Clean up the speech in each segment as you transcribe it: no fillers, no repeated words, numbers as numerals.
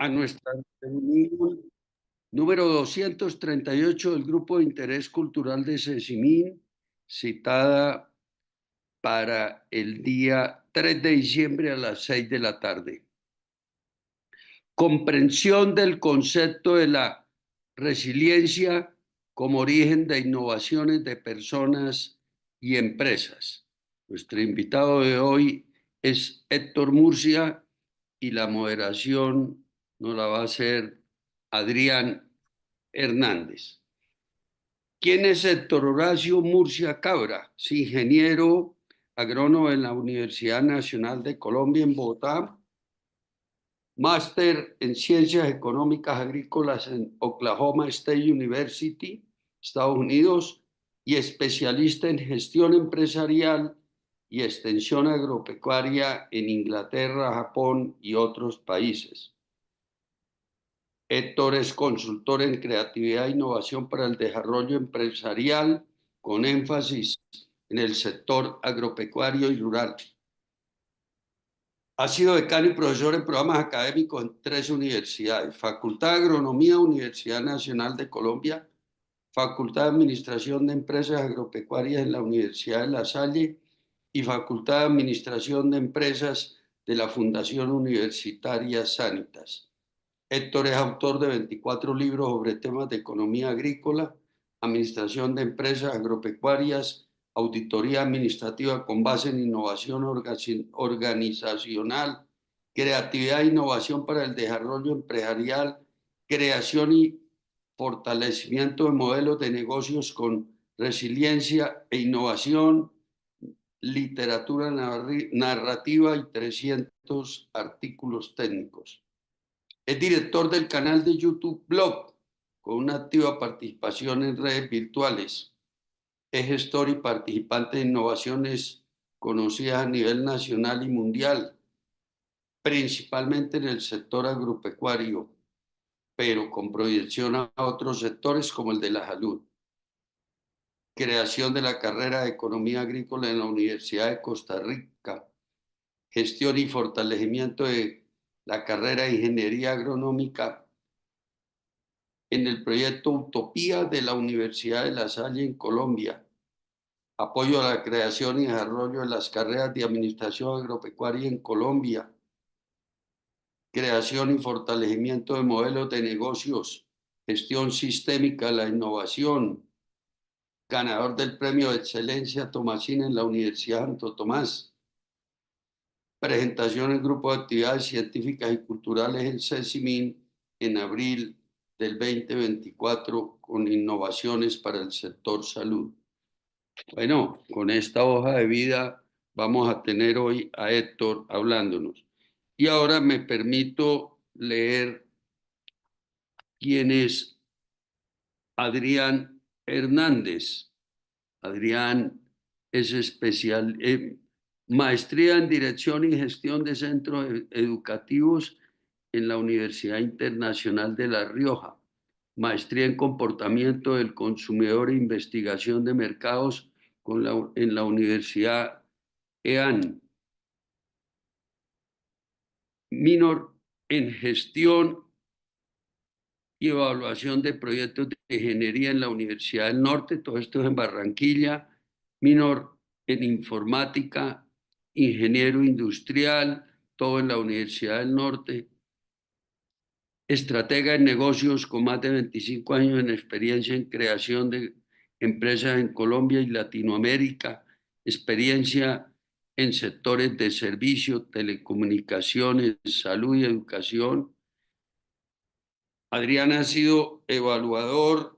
a nuestra reunión número 238 del Grupo de Interés Cultural de Sesimín, citada para el día 3 de diciembre a las 6 de la tarde. Comprensión del concepto de la resiliencia como origen de innovaciones de personas y empresas. Nuestro invitado de hoy es Héctor Murcia y la moderación nos la va a hacer Adrián Hernández. ¿Quién es Héctor Horacio Murcia Cabra? Es ingeniero agrónomo en la Universidad Nacional de Colombia en Bogotá, máster en Ciencias Económicas Agrícolas en Oklahoma State University, Estados Unidos, y especialista en gestión empresarial y extensión agropecuaria en Inglaterra, Japón y otros países. Héctor es consultor en creatividad e innovación para el desarrollo empresarial con énfasis en el sector agropecuario y rural. Ha sido decano y profesor en programas académicos en 3 universidades: Facultad de Agronomía, Universidad Nacional de Colombia; Facultad de Administración de Empresas Agropecuarias en la Universidad de La Salle; y Facultad de Administración de Empresas de la Fundación Universitaria Sanitas. Héctor es autor de 24 libros sobre temas de economía agrícola, administración de empresas agropecuarias, auditoría administrativa con base en innovación organizacional, creatividad e innovación para el desarrollo empresarial, creación y fortalecimiento de modelos de negocios con resiliencia e innovación, literatura narrativa y 300 artículos técnicos. Es director del canal de YouTube Blog, con una activa participación en redes virtuales. Es gestor y participante de innovaciones conocidas a nivel nacional y mundial, principalmente en el sector agropecuario, pero con proyección a otros sectores como el de la salud. Creación de la carrera de Economía Agrícola en la Universidad de Costa Rica. Gestión y fortalecimiento de la carrera de Ingeniería Agronómica en el proyecto Utopía de la Universidad de La Salle en Colombia. Apoyo a la creación y desarrollo de las carreras de Administración Agropecuaria en Colombia. Creación y fortalecimiento de modelos de negocios. Gestión sistémica de la innovación. Ganador del Premio de Excelencia Tomasina en la Universidad Santo Tomás. Presentación en Grupo de Actividades Científicas y Culturales en Sesimín en abril del 2024 con innovaciones para el sector salud. Bueno, con esta hoja de vida vamos a tener hoy a Héctor hablándonos. Y ahora me permito leer quién es Adrián Hernández. Adrián es maestría en Dirección y Gestión de Centros Educativos en la Universidad Internacional de La Rioja. Maestría en Comportamiento del Consumidor e Investigación de Mercados en la Universidad EAN. Minor en Gestión y Evaluación de Proyectos de Ingeniería en la Universidad del Norte, todo esto es en Barranquilla. Minor en Informática, Ingeniero Industrial, todo en la Universidad del Norte. Estratega en negocios con más de 25 años en experiencia en creación de empresas en Colombia y Latinoamérica, experiencia en sectores de servicio, telecomunicaciones, salud y educación. Adrián ha sido evaluador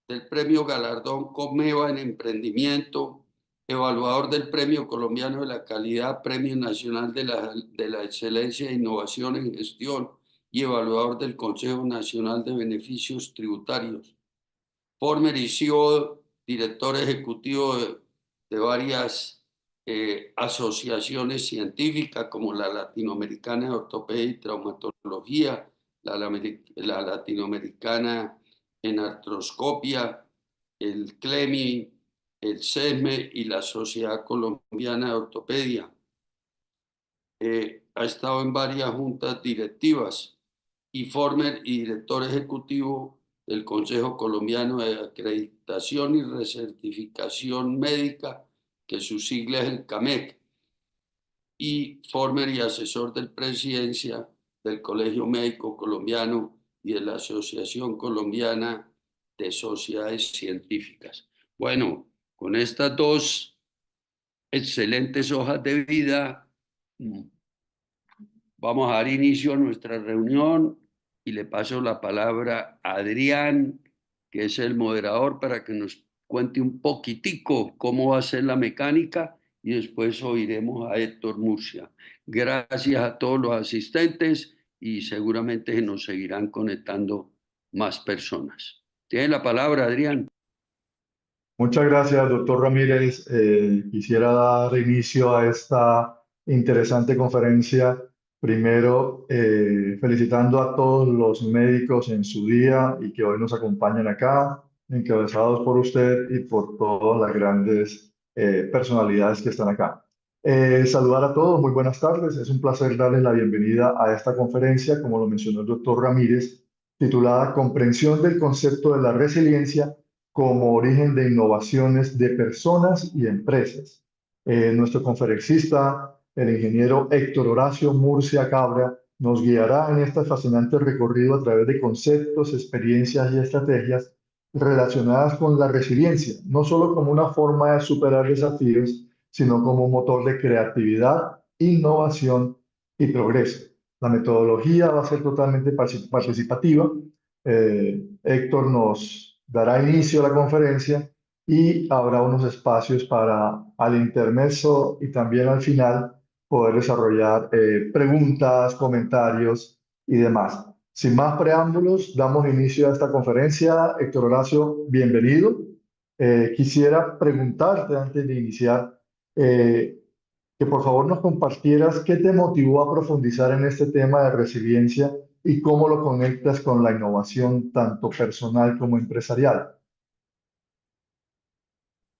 del Premio Galardón Comeva en Emprendimiento, evaluador del Premio Colombiano de la Calidad, Premio Nacional de la Excelencia e Innovación en Gestión y evaluador del Consejo Nacional de Beneficios Tributarios. Former y CEO, director ejecutivo de varias asociaciones científicas como la Latinoamericana de Ortopedia y Traumatología, la Latinoamericana en Artroscopia, el CLEMI, el SESME y la Sociedad Colombiana de Ortopedia. Ha estado en varias juntas directivas y former y director ejecutivo del Consejo Colombiano de Acreditación y Recertificación Médica, que su sigla es el CAMEC, y former y asesor de presidencia del Colegio Médico Colombiano y de la Asociación Colombiana de Sociedades Científicas. Bueno, con estas dos excelentes hojas de vida, vamos a dar inicio a nuestra reunión y le paso la palabra a Adrián, que es el moderador, para que nos cuente un poquitico cómo va a ser la mecánica y después oiremos a Héctor Murcia. Gracias a todos los asistentes y seguramente nos seguirán conectando más personas. Tiene la palabra, Adrián. Muchas gracias, doctor Ramírez. Quisiera dar inicio a esta interesante conferencia. Primero, felicitando a todos los médicos en su día y que hoy nos acompañan acá, encabezados por usted y por todas las grandes personalidades que están acá. Saludar a todos, muy buenas tardes. Es un placer darles la bienvenida a esta conferencia, como lo mencionó el doctor Ramírez, titulada Comprensión del concepto de la resiliencia como origen de innovaciones de personas y empresas. Nuestro conferencista, el ingeniero Héctor Horacio Murcia Cabra, nos guiará en este fascinante recorrido a través de conceptos, experiencias y estrategias relacionadas con la resiliencia, no solo como una forma de superar desafíos, sino como un motor de creatividad, innovación y progreso. La metodología va a ser totalmente participativa. Héctor nos dará inicio a la conferencia y habrá unos espacios para al intermedio y también al final poder desarrollar preguntas, comentarios y demás. Sin más preámbulos, damos inicio a esta conferencia. Héctor Horacio, bienvenido. Quisiera preguntarte antes de iniciar que por favor nos compartieras qué te motivó a profundizar en este tema de resiliencia y cómo lo conectas con la innovación tanto personal como empresarial.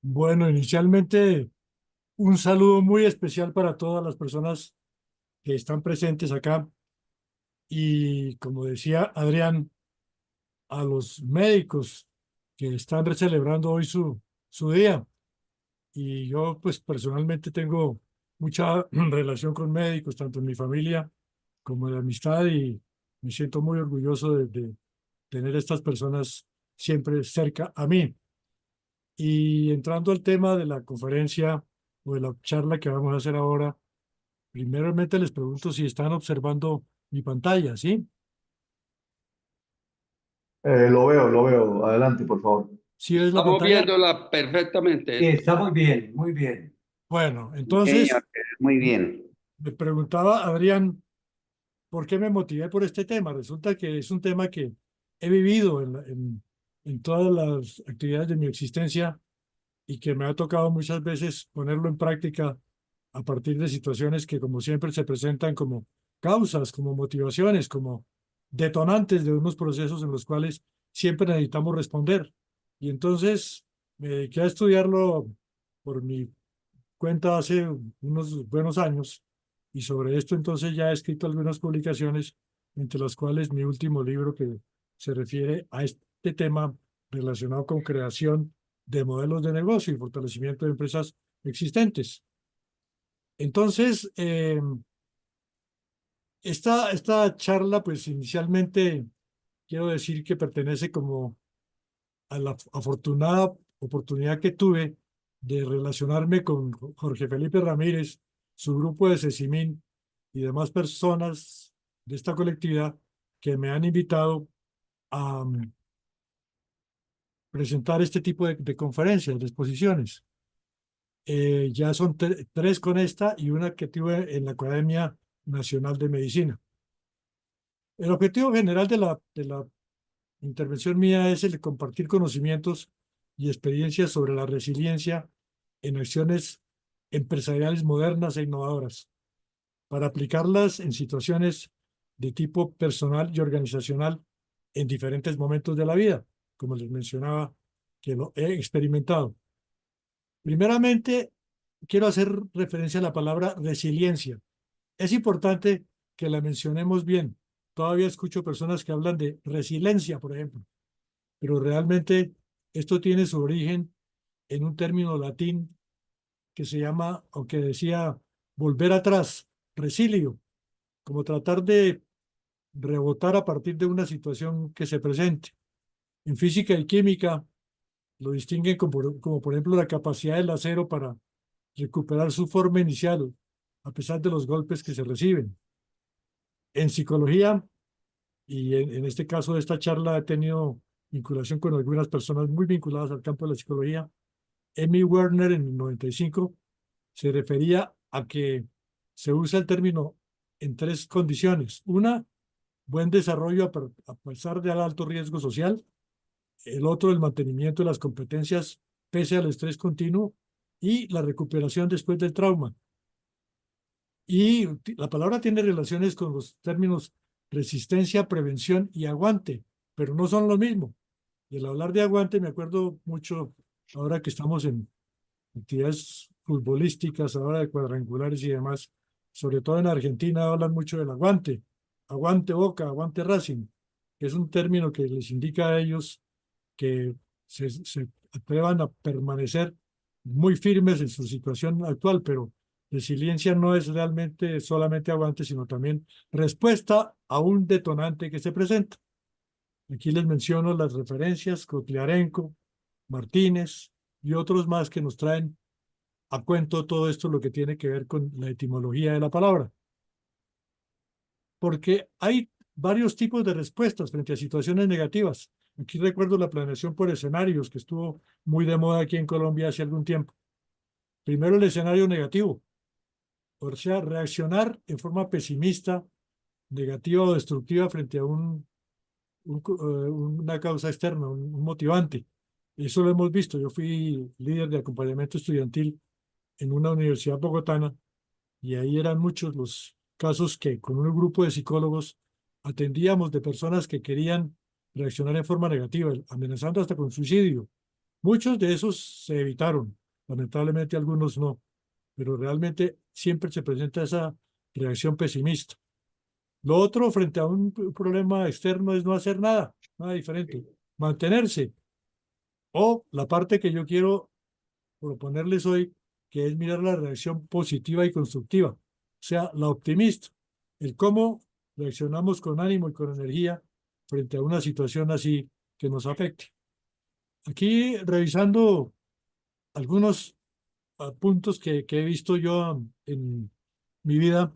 Bueno, inicialmente un saludo muy especial para todas las personas que están presentes acá y, como decía Adrián, a los médicos que están celebrando hoy su día. Y yo pues personalmente tengo mucha relación con médicos, tanto en mi familia como de amistad, y me siento muy orgulloso de tener estas personas siempre cerca a mí. Y entrando al tema de la conferencia o de la charla que vamos a hacer ahora, primeramente les pregunto si están observando mi pantalla, ¿sí? Lo veo. Adelante, por favor. ¿Sí es la Estamos pantalla? viéndola perfectamente, Sí, Héctor. está muy bien, muy bien. Bueno, Sí, señor, entonces muy bien. me preguntaba Adrián, ¿por qué me motivé por este tema? Resulta que es un tema que he vivido en todas las actividades de mi existencia y que me ha tocado muchas veces ponerlo en práctica a partir de situaciones que, como siempre, se presentan como causas, como motivaciones, como detonantes de unos procesos en los cuales siempre necesitamos responder. Y entonces me dediqué a estudiarlo por mi cuenta hace unos buenos años, y sobre esto entonces ya he escrito algunas publicaciones, entre las cuales mi último libro, que se refiere a este tema relacionado con creación de modelos de negocio y fortalecimiento de empresas existentes. Entonces, esta charla, pues inicialmente quiero decir que pertenece como a la afortunada oportunidad que tuve de relacionarme con Jorge Felipe Ramírez, su grupo de Cecimín y demás personas de esta colectividad que me han invitado a presentar este tipo de conferencias, de exposiciones. Ya son tres con esta y una que tuve en la Academia Nacional de Medicina. El objetivo general de la intervención mía es el de compartir conocimientos y experiencias sobre la resiliencia en acciones empresariales modernas e innovadoras, para aplicarlas en situaciones de tipo personal y organizacional en diferentes momentos de la vida, como les mencionaba, que lo he experimentado. Primeramente, quiero hacer referencia a la palabra resiliencia. Es importante que la mencionemos bien, todavía escucho personas que hablan de resiliencia, por ejemplo, pero realmente esto tiene su origen en un término latín que se llama, o que decía, volver atrás, resilio, como tratar de rebotar a partir de una situación que se presente. En física y química lo distinguen como por ejemplo la capacidad del acero para recuperar su forma inicial a pesar de los golpes que se reciben. En psicología, y en este caso de esta charla he tenido vinculación con algunas personas muy vinculadas al campo de la psicología. Emmy Werner en el 95 se refería a que se usa el término en tres condiciones. Una, buen desarrollo a pesar del alto riesgo social. El otro, el mantenimiento de las competencias pese al estrés continuo. Y la recuperación después del trauma. Y la palabra tiene relaciones con los términos resistencia, prevención y aguante, pero no son lo mismo. Y al hablar de aguante me acuerdo mucho ahora que estamos en actividades futbolísticas, ahora de cuadrangulares y demás, sobre todo en Argentina hablan mucho del aguante, aguante Boca, aguante Racing, que es un término que les indica a ellos que se atrevan a permanecer muy firmes en su situación actual, pero resiliencia no es realmente solamente aguante, sino también respuesta a un detonante que se presenta. Aquí les menciono las referencias, Kotliarenko, Martínez y otros más que nos traen a cuento todo esto, lo que tiene que ver con la etimología de la palabra. Porque hay varios tipos de respuestas frente a situaciones negativas. Aquí recuerdo la planeación por escenarios, que estuvo muy de moda aquí en Colombia hace algún tiempo. Primero el escenario negativo, o sea, reaccionar en forma pesimista, negativa o destructiva frente a una causa externa, un motivante. Eso lo hemos visto. Yo fui líder de acompañamiento estudiantil en una universidad bogotana y ahí eran muchos los casos que con un grupo de psicólogos atendíamos de personas que querían reaccionar en forma negativa, amenazando hasta con suicidio. Muchos de esos se evitaron, lamentablemente algunos no, pero realmente siempre se presenta esa reacción pesimista. Lo otro frente a un problema externo es no hacer nada, nada diferente, mantenerse. O la parte que yo quiero proponerles hoy, que es mirar la reacción positiva y constructiva, o sea, la optimista, el cómo reaccionamos con ánimo y con energía frente a una situación así que nos afecte. Aquí revisando algunos puntos que he visto yo en mi vida,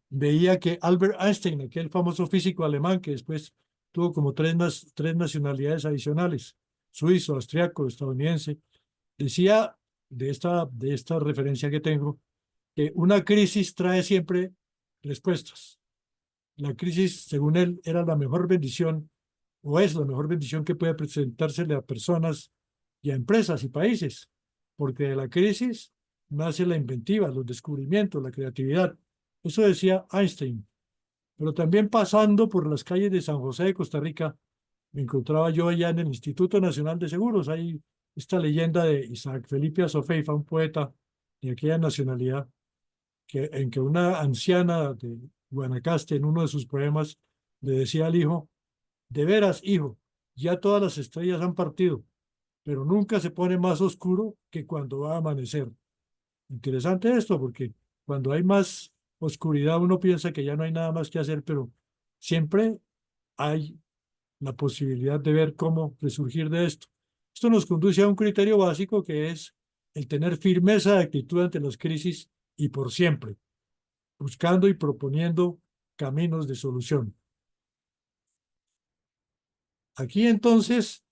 veía que Albert Einstein, aquel famoso físico alemán que después tuvo como tres nacionalidades adicionales, suizo, austriaco, estadounidense, decía de esta referencia que tengo, que una crisis trae siempre respuestas. La crisis, según él, era la mejor bendición, o es la mejor bendición que puede presentársele a personas y a empresas y países, porque de la crisis nace la inventiva, los descubrimientos, la creatividad. Eso decía Einstein. Pero también pasando por las calles de San José de Costa Rica, me encontraba yo allá en el Instituto Nacional de Seguros. Hay esta leyenda de Isaac Felipe Azofeifa, un poeta de aquella nacionalidad, en que una anciana de Guanacaste, en uno de sus poemas, le decía al hijo: de veras, hijo, ya todas las estrellas han partido, pero nunca se pone más oscuro que cuando va a amanecer. Interesante esto, porque cuando hay más oscuridad uno piensa que ya no hay nada más que hacer, pero siempre hay la posibilidad de ver cómo resurgir de esto. Esto nos conduce a un criterio básico que es el tener firmeza de actitud ante las crisis y por siempre, buscando y proponiendo caminos de solución. Aquí entonces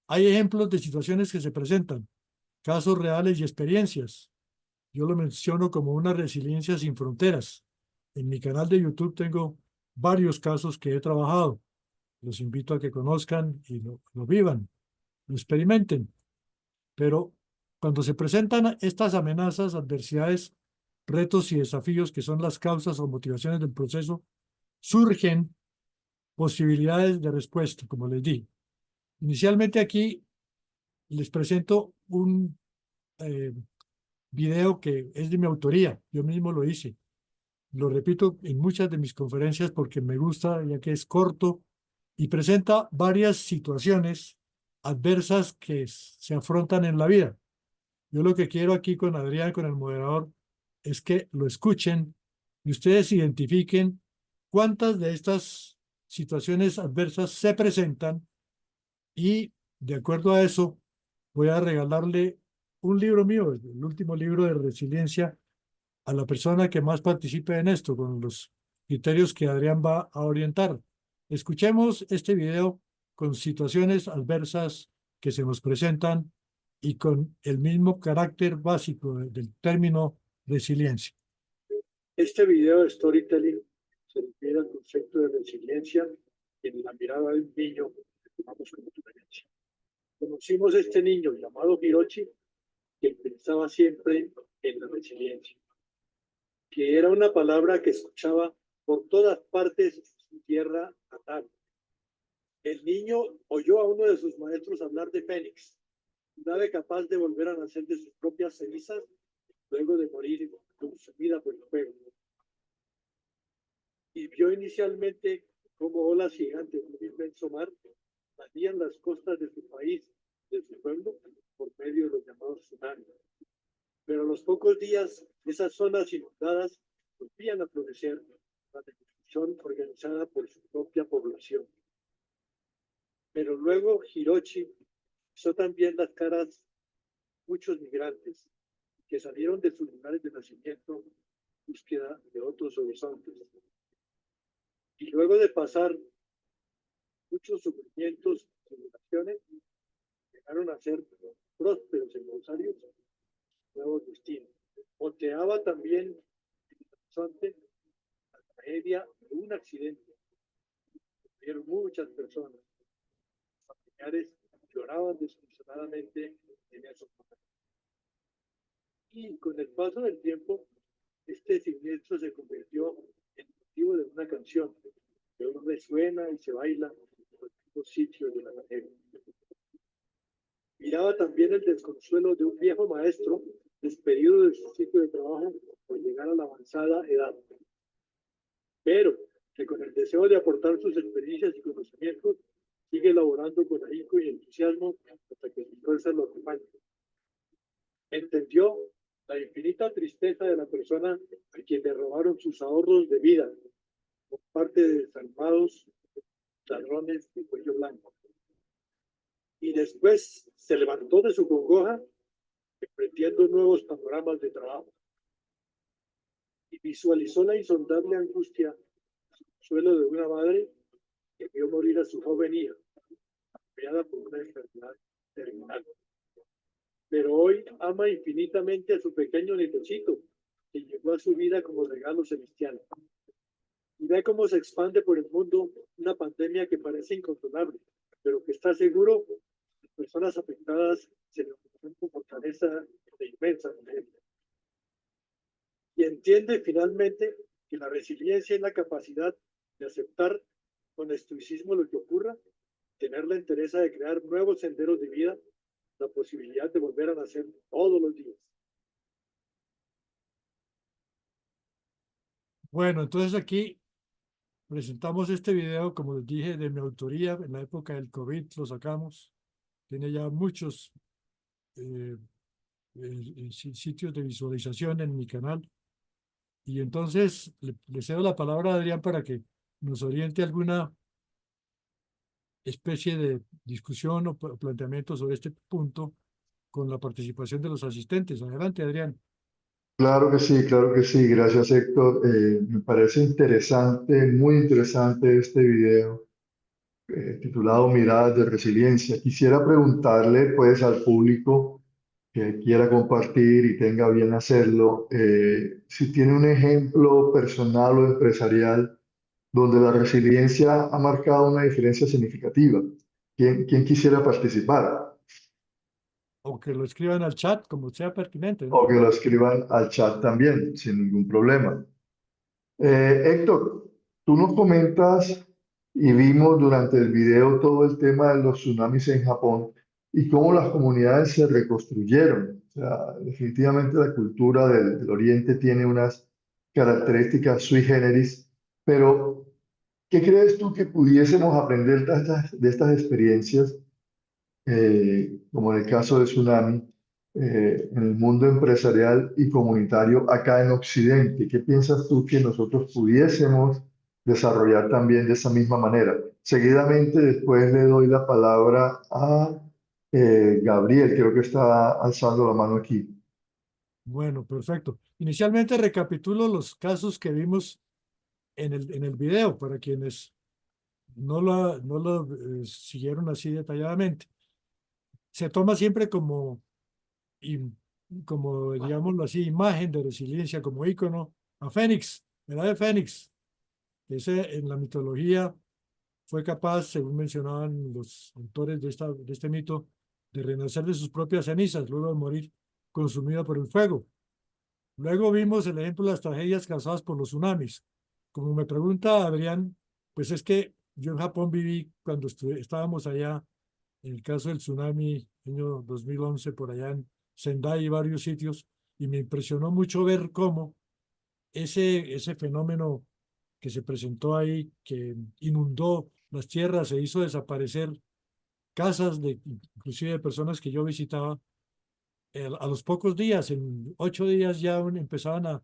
hay ejemplos de situaciones que se presentan, casos reales y experiencias. Yo lo menciono como una resiliencia sin fronteras. En mi canal de YouTube tengo varios casos que he trabajado. Los invito a que conozcan y lo vivan, lo experimenten. Pero cuando se presentan estas amenazas, adversidades, retos y desafíos que son las causas o motivaciones del proceso, surgen posibilidades de respuesta, como les dije. Inicialmente aquí les presento un video que es de mi autoría, yo mismo lo hice. lo repito en muchas de mis conferencias porque me gusta, ya que es corto y presenta varias situaciones adversas que se afrontan en la vida. Yo lo que quiero aquí con Adrián, con el moderador, es que lo escuchen y ustedes identifiquen cuántas de estas situaciones adversas se presentan y de acuerdo a eso voy a regalarle un libro mío, el último libro de resiliencia, a la persona que más participe en esto, con los criterios que Adrián va a orientar. Escuchemos este video con situaciones adversas que se nos presentan y con el mismo carácter básico del término resiliencia. Este video de storytelling se refiere al concepto de resiliencia en la mirada de un niño que tomamos como referencia. Conocimos a este niño llamado Hiroshi, que pensaba siempre en la resiliencia, que era una palabra que escuchaba por todas partes de su tierra natal. El niño oyó a uno de sus maestros hablar de Fénix, un ave capaz de volver a nacer de sus propias cenizas luego de morir consumida por el fuego. Y vio inicialmente cómo olas gigantes de un inmenso mar batían las costas de su país, de su pueblo, por medio de los llamados tsunamis. Pero a los pocos días, esas zonas inundadas volvían a florecer, la destrucción organizada por su propia población. Pero luego Hiroshi hizo también las caras de muchos migrantes que salieron de sus lugares de nacimiento en búsqueda de otros horizontes. Y luego de pasar muchos sufrimientos y tribulaciones, llegaron a ser prósperos empresarios, nuevos destinos. Volteaba también en el horizonte la tragedia de un accidente. Murieron muchas personas. Los familiares lloraban desconsoladamente en esos momentos. Y con el paso del tiempo, este siniestro se convirtió en motivo de una canción que hoy resuena y se baila en los sitios de la tragedia. Miraba también el desconsuelo de un viejo maestro despedido de su sitio de trabajo por llegar a la avanzada edad, pero que con el deseo de aportar sus experiencias y conocimientos sigue elaborando con ahínco y entusiasmo hasta que sus fuerzas lo acompañen. Entendió la infinita tristeza de la persona a quien le robaron sus ahorros de vida por parte de desalmados ladrones de cuello blanco. Y después se levantó de su congoja emprendiendo nuevos panoramas de trabajo y visualizó la insondable angustia suelo de una madre que vio morir a su joven hija, afectada por una enfermedad terminal. Pero hoy ama infinitamente a su pequeño nietecito, que llegó a su vida como regalo celestial. Y ve cómo se expande por el mundo una pandemia que parece incontrolable, pero que está seguro las personas afectadas se levantarán con fortaleza de inmensa tragedia. Y entiende finalmente que la resiliencia es la capacidad de aceptar con estoicismo lo que ocurra, tener la entereza de crear nuevos senderos de vida, la posibilidad de volver a nacer todos los días. Bueno, entonces aquí presentamos este video, como les dije, de mi autoría. En la época del COVID lo sacamos. Tiene ya muchos sitios de visualización en mi canal. Y entonces le cedo la palabra a Adrián para que nos oriente alguna especie de discusión o planteamiento sobre este punto con la participación de los asistentes. Adelante, Adrián. Claro que sí. Gracias, Héctor. Me parece interesante, muy interesante este video titulado Miradas de Resiliencia. Quisiera preguntarle, pues, al público que quiera compartir y tenga bien hacerlo, si tiene un ejemplo personal o empresarial donde la resiliencia ha marcado una diferencia significativa. ¿Quién quisiera participar? O que lo escriban al chat, como sea pertinente, ¿no? O que lo escriban al chat también, sin ningún problema. Héctor, tú nos comentas y vimos durante el video todo el tema de los tsunamis en Japón y cómo las comunidades se reconstruyeron. O sea, definitivamente la cultura del Oriente tiene unas características sui generis, pero ¿qué crees tú que pudiésemos aprender de estas experiencias, como en el caso del tsunami, en el mundo empresarial y comunitario acá en Occidente? ¿Qué piensas tú que nosotros pudiésemos desarrollar también de esa misma manera? Seguidamente, después le doy la palabra a Gabriel, creo que está alzando la mano aquí. Bueno, perfecto. Inicialmente recapitulo los casos que vimos en el video para quienes no lo siguieron así detalladamente. Se toma siempre y, como digámoslo así, imagen de resiliencia, como ícono, a Fénix, el ave Fénix. Ese en la mitología fue capaz, según mencionaban los autores de este mito, de renacer de sus propias cenizas luego de morir consumido por el fuego. Luego vimos el ejemplo de las tragedias causadas por los tsunamis. Como me pregunta Adrián, pues es que yo en Japón viví cuando estábamos allá, en el caso del tsunami, año 2011, por allá en Sendai y varios sitios, y me impresionó mucho ver cómo ese fenómeno que se presentó ahí, que inundó las tierras e hizo desaparecer casas inclusive de personas que yo visitaba, a los pocos días, en 8 días ya empezaban a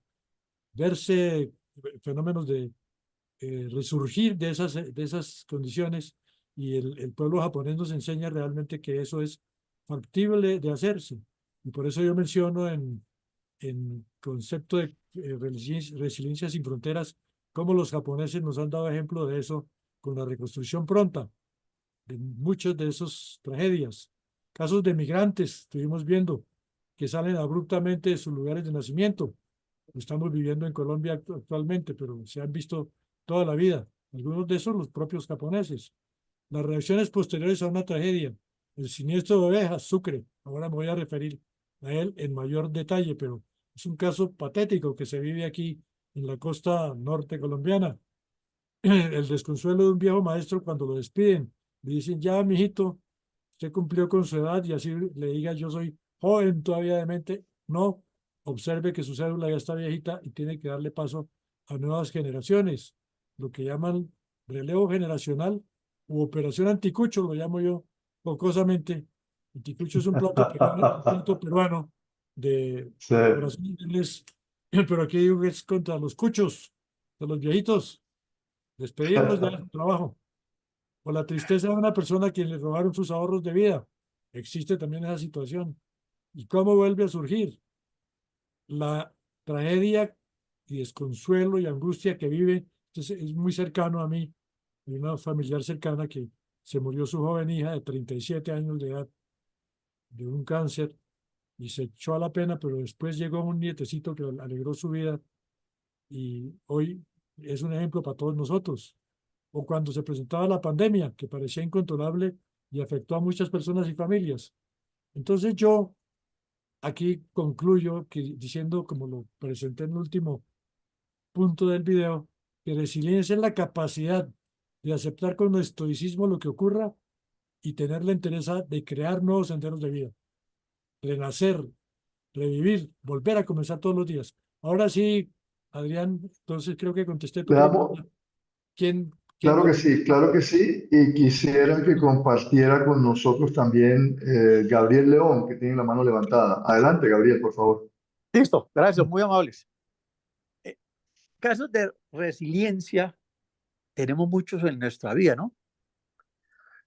verse fenómenos de resurgir de esas condiciones, y el pueblo japonés nos enseña realmente que eso es factible de hacerse. Y por eso yo menciono en concepto de resiliencia sin fronteras, cómo los japoneses nos han dado ejemplo de eso con la reconstrucción pronta de muchas de esas tragedias. Casos de migrantes, estuvimos viendo, que salen abruptamente de sus lugares de nacimiento. Lo estamos viviendo en Colombia actualmente, pero se han visto toda la vida. Algunos de esos los propios japoneses. Las reacciones posteriores a una tragedia. El siniestro de ovejas, Sucre. Ahora me voy a referir a él en mayor detalle, pero es un caso patético que se vive aquí en la costa norte colombiana. El desconsuelo de un viejo maestro cuando lo despiden. Le dicen, ya, mijito, usted cumplió con su edad, y así le diga, yo soy joven todavía de mente. No, observe que su cédula ya está viejita y tiene que darle paso a nuevas generaciones. Lo que llaman relevo generacional u operación anticucho, lo llamo yo jocosamente. Anticucho es un plato peruano Sí. de corazón inglés, pero aquí digo que es contra los cuchos, de los viejitos, despedirlos de su trabajo. O la tristeza de una persona a quien le robaron sus ahorros de vida. Existe también esa situación. ¿Y cómo vuelve a surgir? La tragedia y desconsuelo y angustia que vive. Entonces, es muy cercano a mí, de una familiar cercana que se murió su joven hija de 37 años de edad de un cáncer, y se echó a la pena, pero después llegó un nietecito que alegró su vida, y hoy es un ejemplo para todos nosotros. O cuando se presentaba la pandemia, que parecía incontrolable y afectó a muchas personas y familias. Entonces yo aquí concluyo diciendo, como lo presenté en el último punto del video, que resiliencia es la capacidad de aceptar con estoicismo lo que ocurra y tener la entereza de crear nuevos senderos de vida, renacer, revivir, volver a comenzar todos los días. Ahora sí, Adrián, entonces creo que contesté tu Le damos, pregunta. ¿Quién claro que sí, y quisiera que compartiera con nosotros también Gabriel León, que tiene la mano levantada. Adelante, Gabriel, por favor. Listo, gracias, muy amables. Casos de resiliencia tenemos muchos en nuestra vida, ¿no?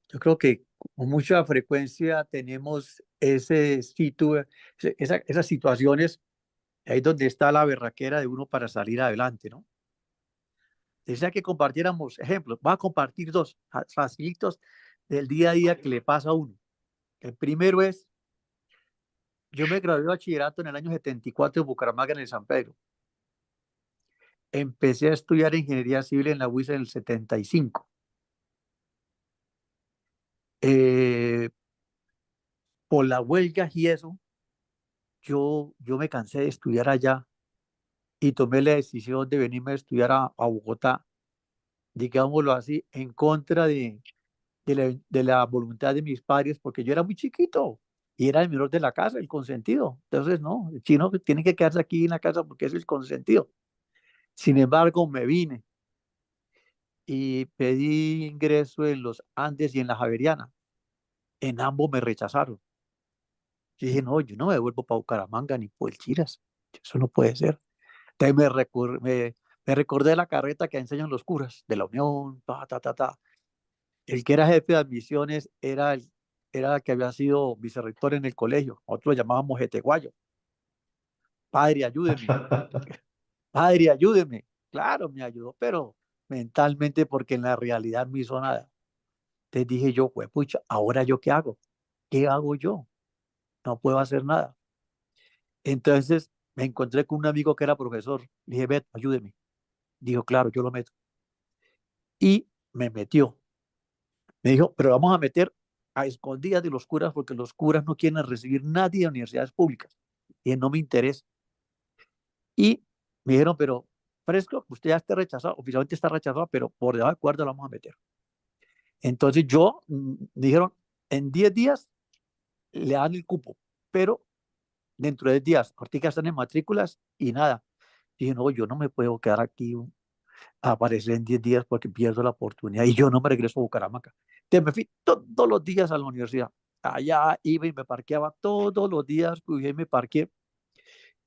Yo creo que con mucha frecuencia tenemos esas situaciones ahí donde está la berraquera de uno para salir adelante, ¿no? Desea que compartiéramos ejemplos. Voy a compartir dos facilitos del día a día que le pasa a uno. El primero es, yo me gradué de bachillerato en el año 74 en Bucaramanga, en el San Pedro. Empecé a estudiar ingeniería civil en la UIS en el 75. Por las huelgas y eso, yo me cansé de estudiar allá y tomé la decisión de venirme a estudiar a Bogotá, digámoslo así, en contra de la voluntad de mis padres, porque yo era muy chiquito y era el menor de la casa, el consentido. Entonces, no, el chino tiene que quedarse aquí en la casa porque es el consentido. Sin embargo, me vine y pedí ingreso en los Andes y en la Javeriana. En ambos me rechazaron. Yo dije, no, yo no me vuelvo para Bucaramanga ni por el Chiras. Eso no puede ser. Entonces me recordé la carreta que enseñan los curas de la Unión, ta, ta, ta, ta. El que era jefe de admisiones era el que había sido vicerrector en el colegio. Nosotros lo llamábamos Jeteguayo. Padre, ayúdeme. Padre, ayúdeme. Claro, me ayudó, pero mentalmente porque en la realidad no hizo nada. Entonces dije yo, pues pucha, ¿ahora yo qué hago? ¿Qué hago yo? No puedo hacer nada. Entonces me encontré con un amigo que era profesor. Le dije, Beto, ayúdeme. Dijo, claro, yo lo meto. Y me metió. Me dijo, pero vamos a meter a escondidas de los curas porque los curas no quieren recibir nadie de universidades públicas. Y no me interesa. Y me dijeron, pero Fresco, usted ya está rechazado, oficialmente está rechazado, pero por debajo de acuerdo lo vamos a meter. Entonces yo, me dijeron, en 10 días le dan el cupo, pero dentro de 10 días, ahorita están en matrículas y nada. Dije, no, yo no me puedo quedar aquí a aparecer en 10 días porque pierdo la oportunidad y yo no me regreso a Bucaramanga. Entonces me fui todos los días a la universidad. Allá iba y me parqueaba todos los días, pues, y me parqué.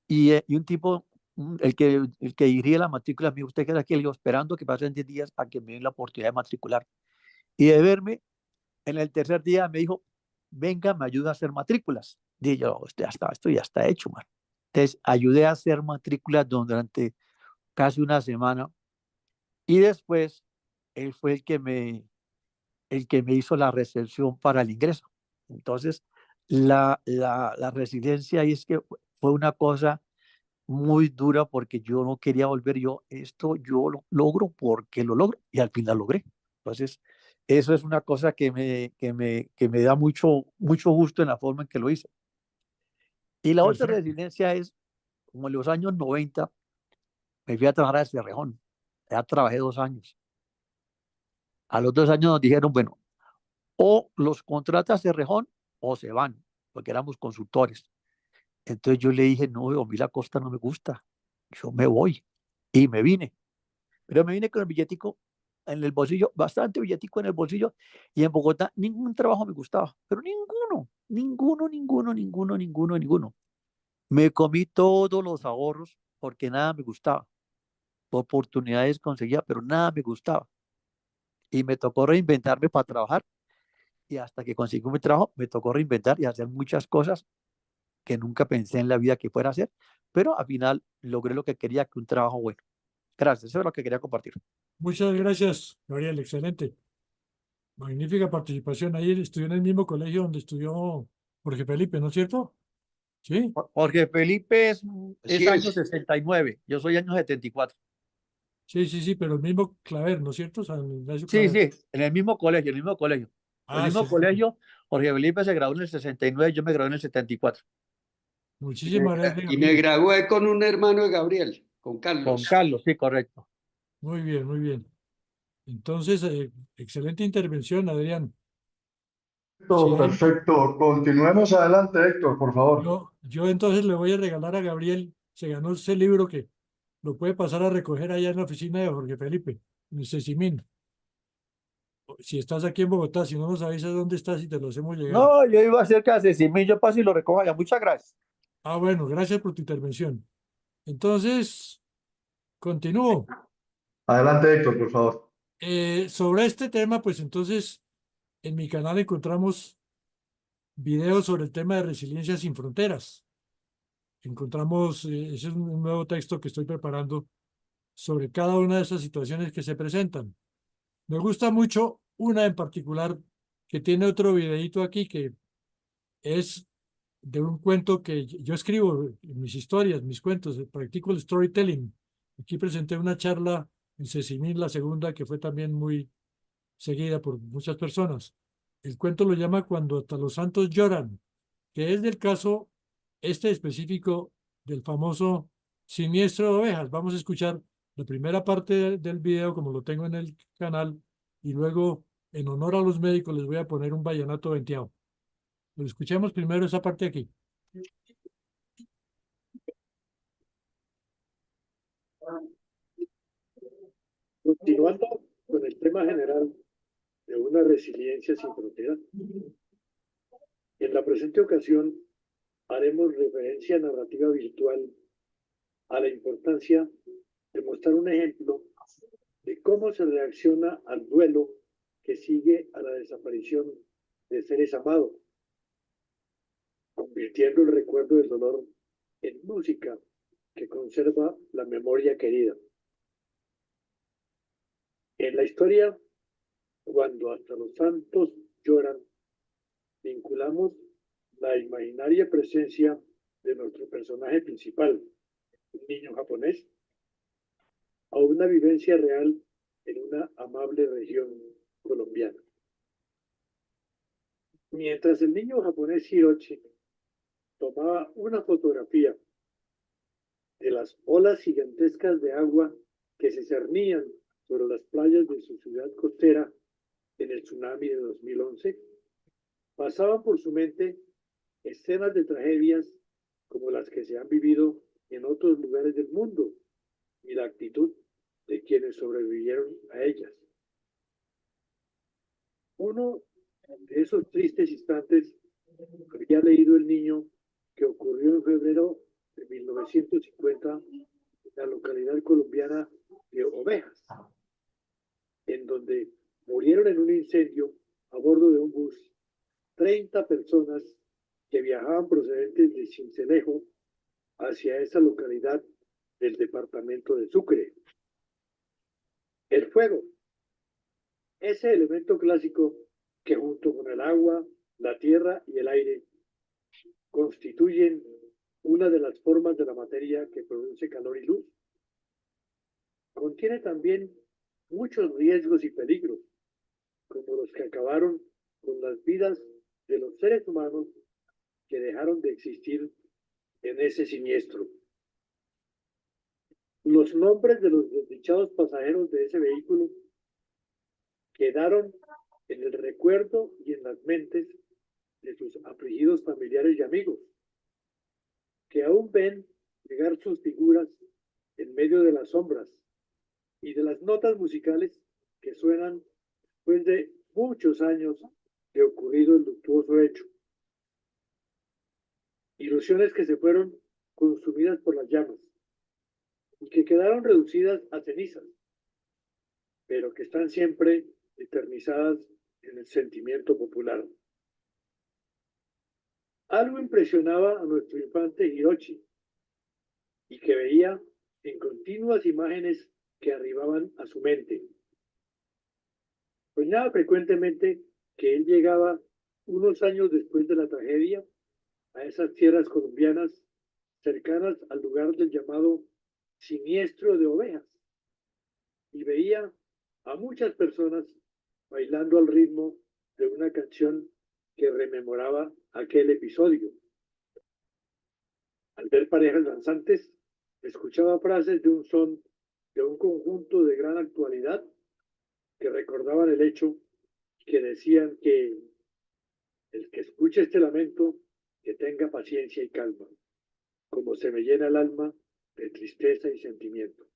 Y un tipo, el que dirige la matrícula, me dijo, usted queda aquí, le digo, esperando que pasen 10 días a que me den la oportunidad de matricular. Y de verme, en el tercer día me dijo, venga, me ayuda a hacer matrículas. Dije yo, esto ya está hecho, man. Entonces, ayudé a hacer matrículas durante casi una semana y después él fue el que me hizo la recepción para el ingreso. Entonces, la residencia ahí es que fue una cosa muy dura porque yo no quería volver. Esto yo lo logro porque lo logro y al final logré. Entonces, eso es una cosa que me da mucho, mucho gusto en la forma en que lo hice. Y la otra Perfecto. residencia es, como en los años 90, me fui a trabajar a Cerrejón. Ya trabajé 2 años. A los 2 años nos dijeron, bueno, o los contrata Cerrejón o se van, porque éramos consultores. Entonces yo le dije, no, a mí la costa no me gusta, yo me voy. Y me vine, pero me vine con el billetico en el bolsillo, bastante billetico en el bolsillo, y en Bogotá ningún trabajo me gustaba, pero ninguno, ninguno, ninguno, ninguno, ninguno, ninguno. Me comí todos los ahorros porque nada me gustaba. Oportunidades conseguía, pero nada me gustaba. Y me tocó reinventarme para trabajar, y hasta que conseguí mi trabajo, me tocó reinventar y hacer muchas cosas que nunca pensé en la vida que fuera a hacer, pero al final logré lo que quería, que un trabajo bueno. Gracias, eso es lo que quería compartir. Muchas gracias, Gabriel. Excelente. Magnífica participación. Ahí estudió en el mismo colegio donde estudió Jorge Felipe, ¿no es cierto? Sí, Jorge Felipe Así es año es. 69, yo soy año 74. sí, sí, sí, pero el mismo Claver, ¿no es cierto? San Ignacio Sí, Claver. sí, en el mismo colegio, en el mismo colegio. En el Ah, mismo excelente. colegio, Jorge Felipe se graduó en el 69, yo me gradué en el 74. Muchísimas gracias, Y me Gabriel. gradué con un hermano de Gabriel, con Con Carlos. Carlos, sí, correcto. Muy bien, muy bien. Entonces, excelente intervención, Adrián. Si Perfecto, hay más, perfecto. Continuemos adelante, Héctor, por favor. yo entonces le voy a regalar a Gabriel, se ganó ese libro que lo puede pasar a recoger allá en la oficina de Jorge Felipe, en el Cecimín. Si estás aquí en Bogotá, si no nos avisas dónde estás y te lo hacemos llegar. No, yo iba cerca de Cecimí, yo paso y lo recojo allá. Muchas gracias. Ah, bueno, gracias por tu intervención. Entonces, continúo. Adelante, Héctor, por favor. Sobre este tema, pues entonces en mi canal encontramos videos sobre el tema de resiliencia sin fronteras. Encontramos, ese es un nuevo texto que estoy preparando sobre cada una de esas situaciones que se presentan. Me gusta mucho una en particular que tiene otro videíto aquí que es de un cuento que yo escribo en mis historias, mis cuentos, practico el storytelling. Aquí presenté una charla en Cecimín, la segunda, que fue también muy seguida por muchas personas. El cuento lo llama Cuando hasta los santos lloran, que es del caso este específico del famoso siniestro de ovejas. Vamos a escuchar la primera parte del video, como lo tengo en el canal, y luego, en honor a los médicos, les voy a poner un vallenato venteado. Pero escuchemos primero esa parte aquí. Continuando con el tema general de una resiliencia sin fronteras, en la presente ocasión haremos referencia narrativa virtual a la importancia de mostrar un ejemplo de cómo se reacciona al duelo que sigue a la desaparición de seres amados, convirtiendo el recuerdo del dolor en música que conserva la memoria querida. En la historia, cuando hasta los santos lloran, vinculamos la imaginaria presencia de nuestro personaje principal, un niño japonés, a una vivencia real en una amable región colombiana. Mientras el niño japonés Hiroshi tomaba una fotografía de las olas gigantescas de agua que se cernían sobre las playas de su ciudad costera en el tsunami de 2011, pasaban por su mente escenas de tragedias como las que se han vivido en otros lugares del mundo y la actitud de quienes sobrevivieron a ellas. Uno de esos tristes instantes había leído el niño que ocurrió en febrero de 1950 en la localidad colombiana de Ovejas, en donde murieron en un incendio a bordo de un bus 30 personas que viajaban procedentes de Sincelejo hacia esa localidad del departamento de Sucre. El fuego, ese elemento clásico que junto con el agua, la tierra y el aire constituyen una de las formas de la materia que produce calor y luz, contiene también muchos riesgos y peligros, como los que acabaron con las vidas de los seres humanos que dejaron de existir en ese siniestro. Los nombres de los desdichados pasajeros de ese vehículo quedaron en el recuerdo y en las mentes de sus afligidos familiares y amigos, que aún ven llegar sus figuras en medio de las sombras y de las notas musicales que suenan después de muchos años de ocurrido el luctuoso hecho. Ilusiones que se fueron consumidas por las llamas y que quedaron reducidas a cenizas, pero que están siempre eternizadas en el sentimiento popular. Algo impresionaba a nuestro infante Hiroshi y que veía en continuas imágenes que arribaban a su mente. Soñaba frecuentemente que él llegaba unos años después de la tragedia a esas tierras colombianas cercanas al lugar del llamado Siniestro de Ovejas y veía a muchas personas bailando al ritmo de una canción que rememoraba aquel episodio. Al ver parejas danzantes, escuchaba frases de un son de un conjunto de gran actualidad que recordaban el hecho que decían que el que escuche este lamento, que tenga paciencia y calma, como se me llena el alma de tristeza y sentimiento.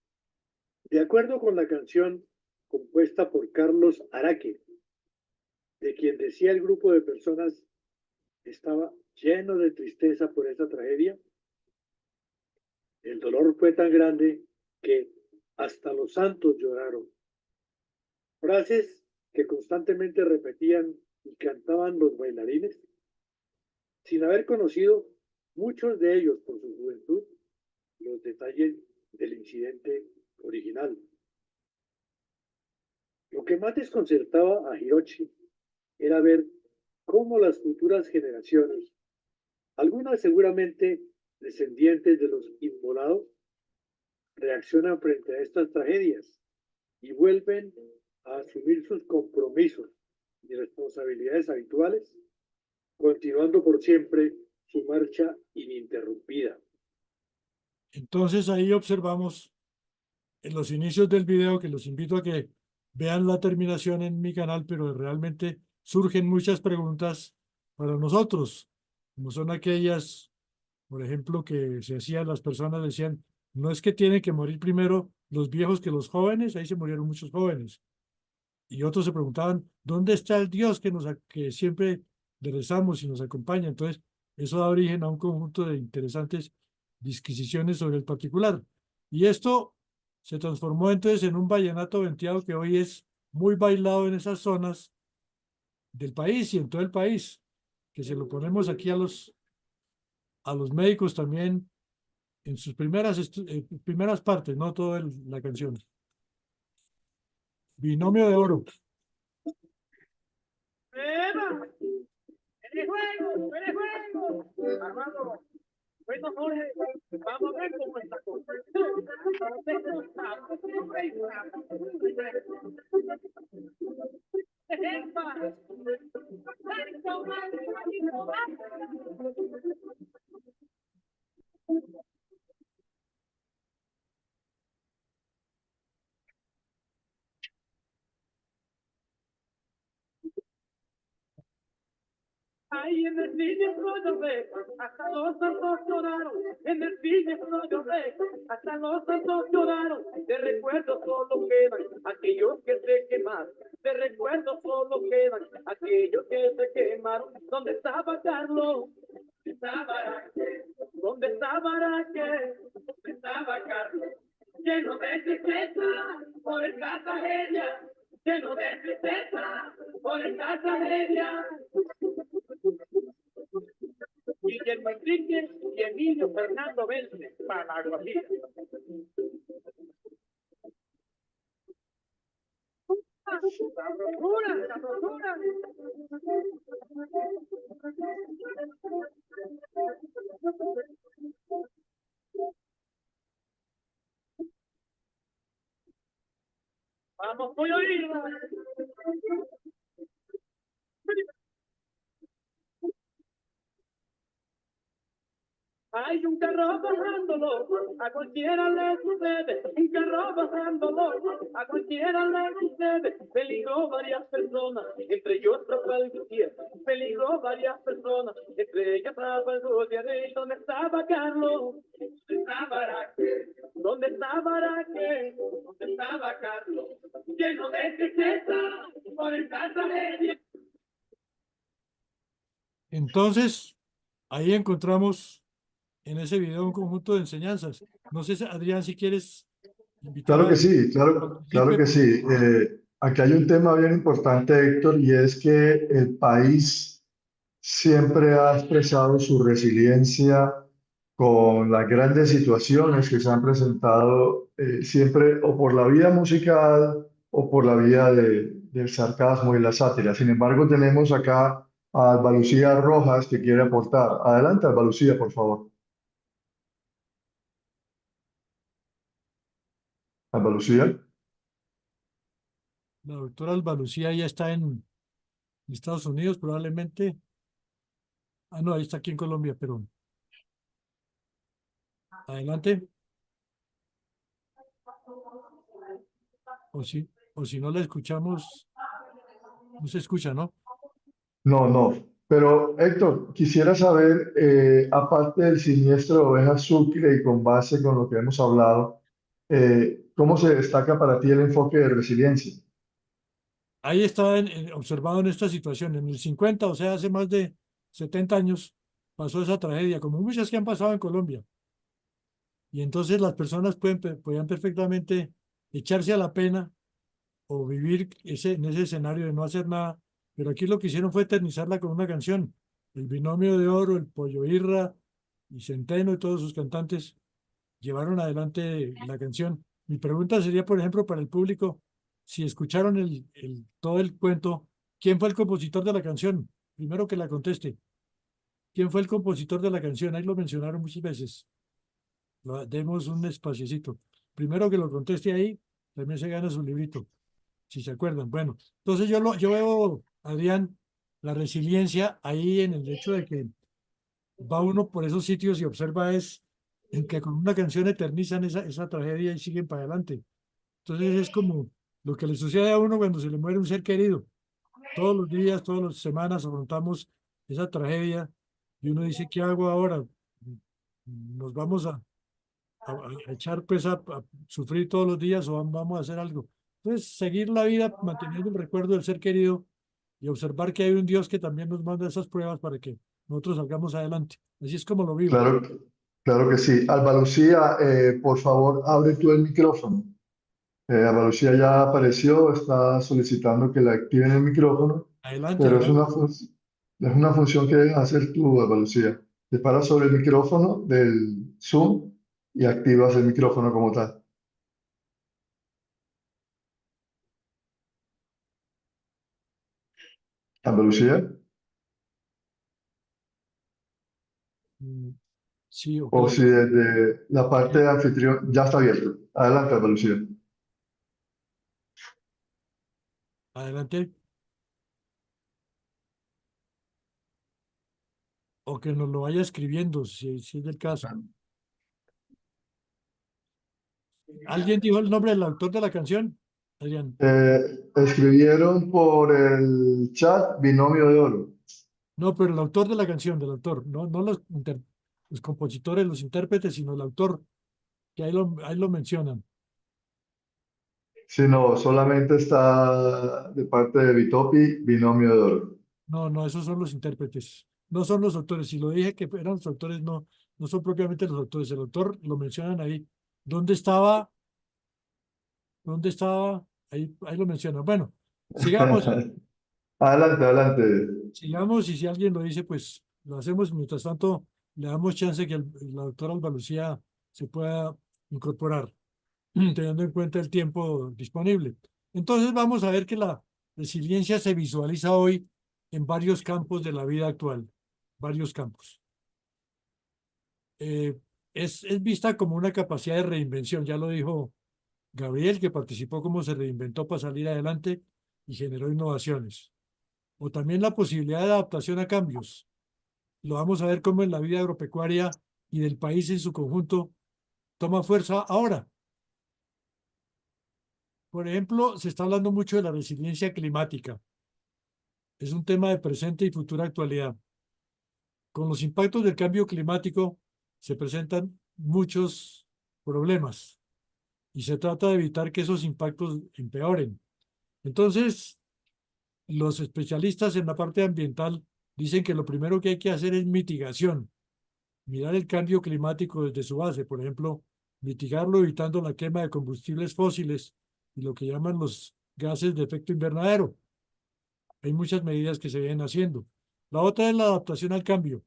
De acuerdo con la canción compuesta por Carlos Araque, de quien decía el grupo de personas estaba lleno de tristeza por esa tragedia, el dolor fue tan grande que hasta los santos lloraron. Frases que constantemente repetían y cantaban los bailarines, sin haber conocido muchos de ellos por su juventud los detalles del incidente original. Lo que más desconcertaba a Hiroshi era ver cómo las futuras generaciones, algunas seguramente descendientes de los inmolados, reaccionan frente a estas tragedias y vuelven a asumir sus compromisos y responsabilidades habituales, continuando por siempre su marcha ininterrumpida. Entonces ahí observamos en los inicios del video, que los invito a que vean la terminación en mi canal, pero realmente surgen muchas preguntas para nosotros, como son aquellas, por ejemplo, que se hacían, las personas decían, no es que tienen que morir primero los viejos que los jóvenes, ahí se murieron muchos jóvenes. Y otros se preguntaban, ¿dónde está el Dios que siempre le rezamos y nos acompaña? Entonces, eso da origen a un conjunto de interesantes disquisiciones sobre el particular. Y esto se transformó entonces en un vallenato venteado que hoy es muy bailado en esas zonas del país y en todo el país, que se lo ponemos aquí a los médicos también en sus primeras partes, no toda la canción. Binomio de oro. ¡Eva! ¡Eres juego! ¡Eres juego! Armando, bueno, Jorge, vamos a ver cómo está cosa. Ay, en el cine yo ve, hasta los santos lloraron. En el cine yo ve, hasta los santos lloraron. De recuerdo solo quedan aquellos que se quemaron. De recuerdo solo quedan aquellos que se quemaron. ¿Dónde estaba Carlos? ¿Dónde estaba Raquel? ¿Dónde estaba Raquel? ¿Dónde estaba Carlos? Lleno de tristeza por esta tragedia. Lleno de tristeza por esta tragedia. Guillermo Enrique y Emilio Fernando Vence para la Guajira. ¡Sabrosura! ¡Sabrosura! ¡Vamos, voy a oírla! Hay un carro bajándolo, a cualquiera le sucede. Un carro bajándolo, a cualquiera le sucede. Peligró varias personas, entre ellos Rafael Gutiérrez. Peligró varias personas, entre ellas Rafael Gutiérrez. ¿Dónde estaba Carlos? ¿Dónde estaba Raquel? ¿Dónde estaba Raquel? ¿Dónde estaba Carlos? Lleno de tristeza por esta tragedia. Entonces, ahí encontramos en ese video un conjunto de enseñanzas. No sé, Adrián, si quieres invitar Claro a que sí, claro que sí. Aquí hay un tema bien importante, Héctor, y es que el país siempre ha expresado su resiliencia con las grandes situaciones que se han presentado, siempre o por la vía musical o por la vía del sarcasmo y la sátira. Sin embargo, tenemos acá a Alba Lucía Rojas que quiere aportar. Adelante, Alba Lucía, por favor. Alba Lucía. La doctora Alba Lucía ya está en Estados Unidos, probablemente. Ah, no, ahí está aquí en Colombia, pero adelante. O si no la escuchamos, no se escucha, ¿no? No, no. Pero Héctor, quisiera saber, aparte del siniestro de Oveja Sucre y con base con lo que hemos hablado, ¿cómo se destaca para ti el enfoque de resiliencia? Ahí está observado en esta situación. En el 50, o sea, hace más de 70 años, pasó esa tragedia, como muchas que han pasado en Colombia. Y entonces las personas podían perfectamente echarse a la pena o vivir en ese escenario de no hacer nada. Pero aquí lo que hicieron fue eternizarla con una canción. El Binomio de Oro, el Pollo Irra y Centeno y todos sus cantantes llevaron adelante la canción. Mi pregunta sería, por ejemplo, para el público, si escucharon todo el cuento, ¿quién fue el compositor de la canción? Primero que la conteste. ¿Quién fue el compositor de la canción? Ahí lo mencionaron muchas veces. Demos un espaciecito. Primero que lo conteste ahí, también se gana su librito, si se acuerdan. Bueno, entonces yo veo, Adrián, la resiliencia ahí en el hecho de que va uno por esos sitios y observa en que con una canción eternizan esa tragedia y siguen para adelante. Entonces es como lo que le sucede a uno cuando se le muere un ser querido. Todos los días, todas las semanas afrontamos esa tragedia y uno dice, ¿qué hago ahora? Nos vamos a echar pues a sufrir todos los días o vamos a hacer algo. Entonces, seguir la vida manteniendo el recuerdo del ser querido y observar que hay un Dios que también nos manda esas pruebas para que nosotros salgamos adelante. Así es como lo vivo. Claro, claro que sí. Alba Lucía, por favor, abre tú el micrófono. Alba Lucía ya apareció, está solicitando que le activen el micrófono, Adelante, pero adelante. es una función que debes hacer tú, Alba Lucía. Te paras sobre el micrófono del Zoom y activas el micrófono como tal. Alba Lucía, Sí, ok. o si desde la parte de anfitrión ya está abierto. Adelante, Alba Lucía. Adelante. O que nos lo vaya escribiendo, si es del caso. ¿Alguien dijo el nombre del autor de la canción? Adrián. Escribieron por el chat Binomio de Oro. No, pero el autor de la canción, del autor, no los compositores, los intérpretes, sino el autor, que ahí lo mencionan. Si no, solamente está de parte de Bitopi, Binomio de Oro. No, esos son los intérpretes, no son los autores. Si lo dije que eran los autores, no son propiamente los autores. El autor lo mencionan ahí. ¿Dónde estaba? ¿Dónde estaba? Ahí lo mencionan. Bueno, sigamos, Adelante, adelante. sigamos y si alguien lo dice, pues lo hacemos. Mientras tanto, le damos chance que el autor Alba Lucía se pueda incorporar, teniendo en cuenta el tiempo disponible. Entonces vamos a ver que la resiliencia se visualiza hoy en varios campos de la vida actual, varios campos. Es vista como una capacidad de reinvención, ya lo dijo Gabriel, que participó cómo se reinventó para salir adelante y generó innovaciones. O también la posibilidad de adaptación a cambios. Lo vamos a ver cómo en la vida agropecuaria y del país en su conjunto toma fuerza ahora. Por ejemplo, se está hablando mucho de la resiliencia climática. Es un tema de presente y futura actualidad. Con los impactos del cambio climático se presentan muchos problemas y se trata de evitar que esos impactos empeoren. Entonces, los especialistas en la parte ambiental dicen que lo primero que hay que hacer es mitigación, mirar el cambio climático desde su base, por ejemplo, mitigarlo evitando la quema de combustibles fósiles y lo que llaman los gases de efecto invernadero. Hay muchas medidas que se vienen haciendo. La otra es la adaptación al cambio.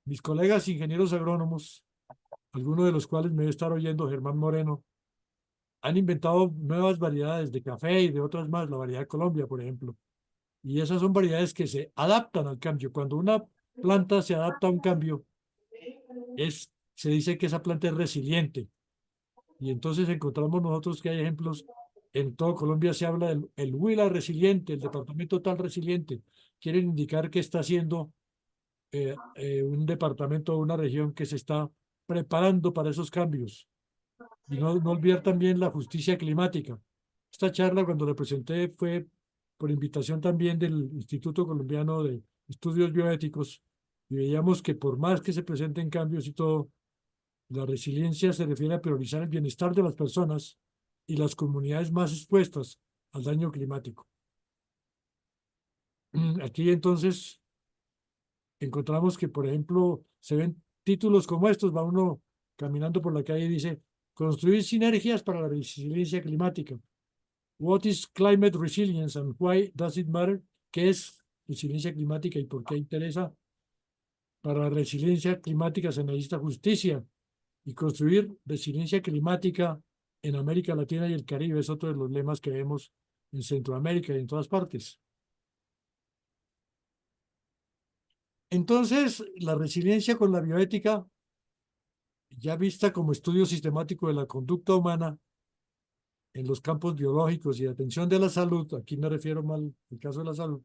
Mis colegas ingenieros agrónomos, algunos de los cuales me debe estar oyendo, Germán Moreno, han inventado nuevas variedades de café y de otras más, la variedad Colombia, por ejemplo. Y esas son variedades que se adaptan al cambio. Cuando una planta se adapta a un cambio, se dice que esa planta es resiliente. Y entonces encontramos nosotros que hay ejemplos, en todo Colombia se habla del el Huila resiliente, el departamento tal resiliente. Quieren indicar que está haciendo un departamento o una región que se está preparando para esos cambios. Y no olvidar también la justicia climática. Esta charla, cuando la presenté, fue por invitación también del Instituto Colombiano de Estudios Bioéticos, y veíamos que por más que se presenten cambios y todo, la resiliencia se refiere a priorizar el bienestar de las personas y las comunidades más expuestas al daño climático. Aquí entonces encontramos que, por ejemplo, se ven títulos como estos, va uno caminando por la calle y dice, construir sinergias para la resiliencia climática. What is climate resilience and why does it matter? ¿Qué es resiliencia climática y por qué interesa? Para la resiliencia climática se necesita justicia y construir resiliencia climática en América Latina y el Caribe es otro de los lemas que vemos en Centroamérica y en todas partes. Entonces, la resiliencia con la bioética, ya vista como estudio sistemático de la conducta humana en los campos biológicos y de atención de la salud, aquí me refiero mal al caso de la salud,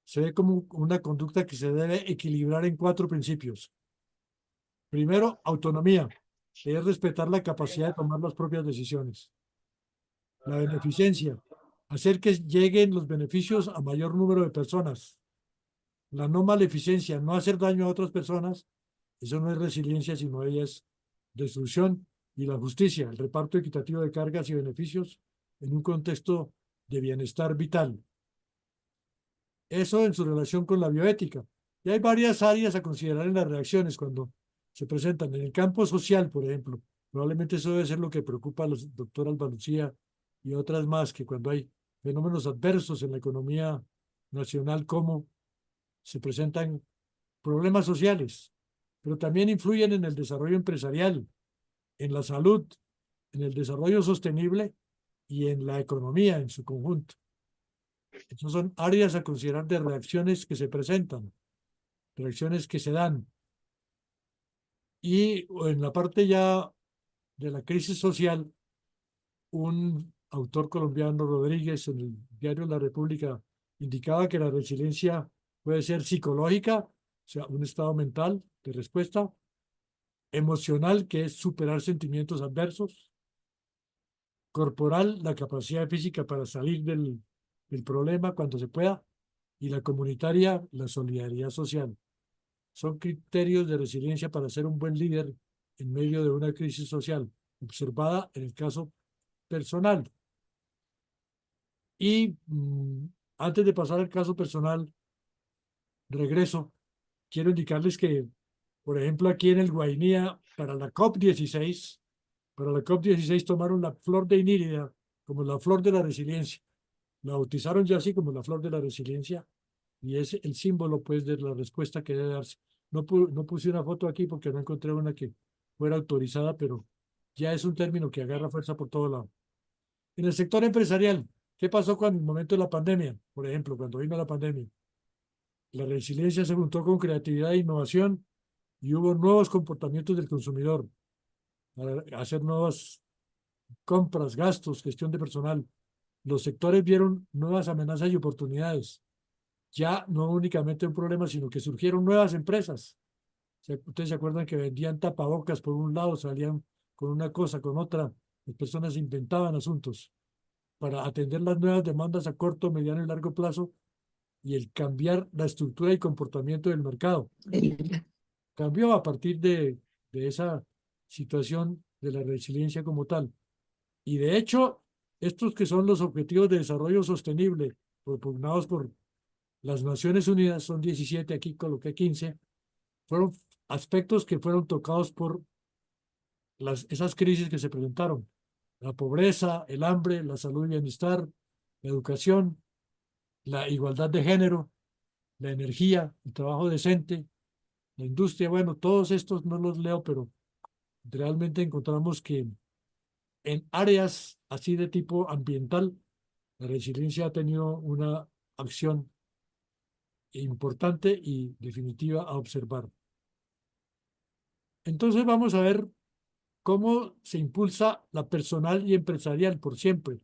se ve como una conducta que se debe equilibrar en 4 principios. Primero, autonomía, es respetar la capacidad de tomar las propias decisiones. La beneficencia, hacer que lleguen los beneficios a mayor número de personas. La no maleficencia, no hacer daño a otras personas, eso no es resiliencia, sino ella es distribución y la justicia, el reparto equitativo de cargas y beneficios en un contexto de bienestar vital. Eso en su relación con la bioética. Y hay varias áreas a considerar en las reacciones cuando se presentan. En el campo social, por ejemplo, probablemente eso debe ser lo que preocupa a la doctora Albalucía y otras más, que cuando hay fenómenos adversos en la economía nacional, cómo se presentan problemas sociales, pero también influyen en el desarrollo empresarial, en la salud, en el desarrollo sostenible y en la economía en su conjunto. Esas son áreas a considerar de reacciones que se presentan, reacciones que se dan. Y en la parte ya de la crisis social, un autor colombiano, Rodríguez, en el diario La República, indicaba que la resiliencia puede ser psicológica, o sea, un estado mental de respuesta, emocional, que es superar sentimientos adversos, corporal, la capacidad física para salir del problema cuando se pueda, y la comunitaria, la solidaridad social. Son criterios de resiliencia para ser un buen líder en medio de una crisis social, observada en el caso personal. Y antes de pasar al caso personal, regreso, quiero indicarles que, por ejemplo, aquí en el Guainía, para la COP16 tomaron la flor de Inírida como la flor de la resiliencia. La bautizaron ya así como la flor de la resiliencia y es el símbolo, pues, de la respuesta que debe darse. No puse una foto aquí porque no encontré una que fuera autorizada, pero ya es un término que agarra fuerza por todo lado. En el sector empresarial, ¿qué pasó con el momento de la pandemia? Por ejemplo, cuando vino la pandemia, la resiliencia se juntó con creatividad e innovación y hubo nuevos comportamientos del consumidor para hacer nuevas compras, gastos, gestión de personal. Los sectores vieron nuevas amenazas y oportunidades. Ya no únicamente un problema, sino que surgieron nuevas empresas. Ustedes se acuerdan que vendían tapabocas por un lado, salían con una cosa, con otra. Las personas inventaban asuntos para atender las nuevas demandas a corto, mediano y largo plazo y el cambiar la estructura y comportamiento del mercado. Cambió a partir de esa situación de la resiliencia como tal. Y de hecho, estos que son los Objetivos de Desarrollo Sostenible propugnados por las Naciones Unidas, son 17, aquí coloqué 15, fueron aspectos que fueron tocados por esas crisis que se presentaron. La pobreza, el hambre, la salud y bienestar, la educación, la igualdad de género, la energía, el trabajo decente, la industria. Bueno, todos estos no los leo, pero realmente encontramos que en áreas así de tipo ambiental, la resiliencia ha tenido una acción importante y definitiva a observar. Entonces vamos a ver cómo se impulsa la personal y empresarial por siempre,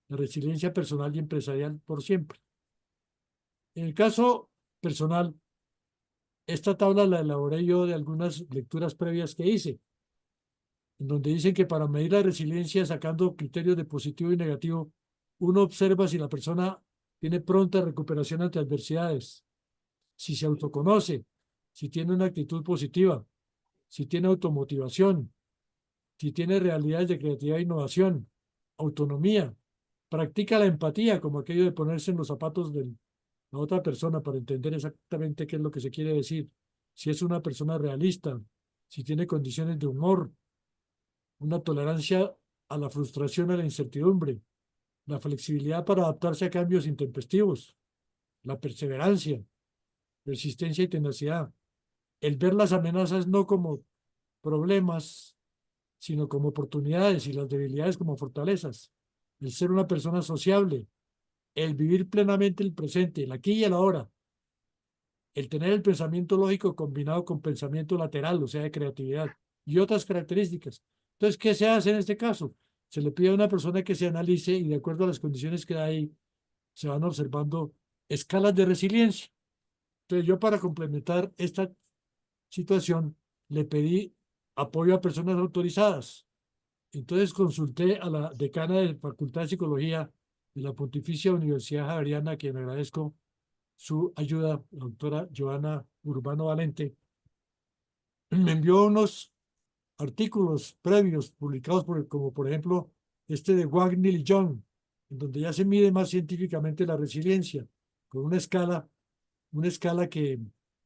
la resiliencia personal y empresarial por siempre. En el caso personal, esta tabla la elaboré yo de algunas lecturas previas que hice, en donde dicen que para medir la resiliencia sacando criterios de positivo y negativo, uno observa si la persona tiene pronta recuperación ante adversidades, si se autoconoce, si tiene una actitud positiva, si tiene automotivación, si tiene realidades de creatividad e innovación, autonomía, practica la empatía, como aquello de ponerse en los zapatos de la otra persona para entender exactamente qué es lo que se quiere decir, si es una persona realista, si tiene condiciones de humor, una tolerancia a la frustración, a la incertidumbre, la flexibilidad para adaptarse a cambios intempestivos, la perseverancia, persistencia y tenacidad, el ver las amenazas no como problemas, sino como oportunidades y las debilidades como fortalezas, el ser una persona sociable, el vivir plenamente el presente, el aquí y el ahora, el tener el pensamiento lógico combinado con pensamiento lateral, o sea, de creatividad y otras características. Entonces, ¿qué se hace en este caso? Se le pide a una persona que se analice y de acuerdo a las condiciones que hay, se van observando escalas de resiliencia. Entonces, yo para complementar esta situación, le pedí apoyo a personas autorizadas. Entonces consulté a la decana de Facultad de Psicología de la Pontificia Universidad Javeriana, a quien agradezco su ayuda, la doctora Joana Urbano Valente. Me envió unos artículos previos publicados como por ejemplo este de Wagnall y Young, en donde ya se mide más científicamente la resiliencia, con una escala que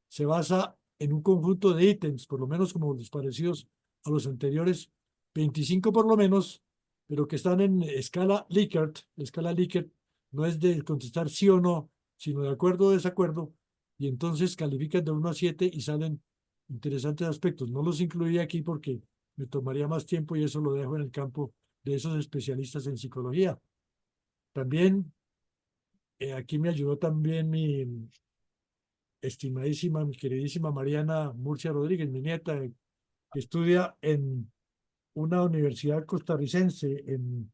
se basa en un conjunto de ítems, por lo menos como los parecidos a los anteriores, 25 por lo menos, pero que están en escala Likert. La escala Likert no es de contestar sí o no, sino de acuerdo o desacuerdo, y entonces califican de 1 a 7 y salen interesantes aspectos. No los incluí aquí porque me tomaría más tiempo y eso lo dejo en el campo de esos especialistas en psicología. También aquí me ayudó también mi estimadísima, mi queridísima Mariana Murcia Rodríguez, mi nieta, que estudia en una universidad costarricense, en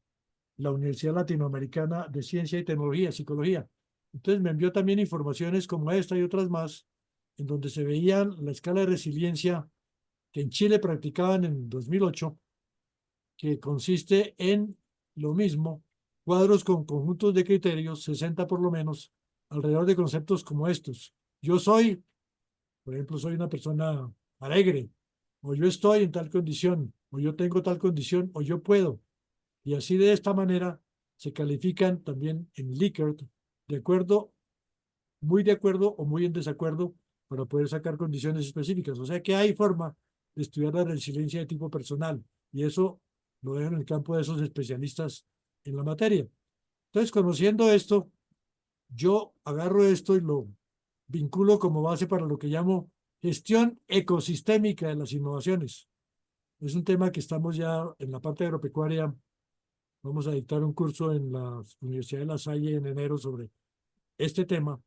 la Universidad Latinoamericana de Ciencia y Tecnología, Psicología. Entonces me envió también informaciones como esta y otras más, en donde se veían la escala de resiliencia que en Chile practicaban en 2008, que consiste en lo mismo, cuadros con conjuntos de criterios, 60 por lo menos, alrededor de conceptos como estos. Yo soy, por ejemplo, soy una persona alegre, o yo estoy en tal condición, o yo tengo tal condición, o yo puedo. Y así de esta manera se califican también en Likert, de acuerdo, muy de acuerdo o muy en desacuerdo, para poder sacar condiciones específicas. O sea que hay forma de estudiar la resiliencia de tipo personal, y eso lo dejo en el campo de esos especialistas en la materia. Entonces, conociendo esto, yo agarro esto y lo vinculo como base para lo que llamo gestión ecosistémica de las innovaciones. Es un tema que estamos ya en la parte agropecuaria. Vamos a dictar un curso en la Universidad de La Salle en enero sobre este tema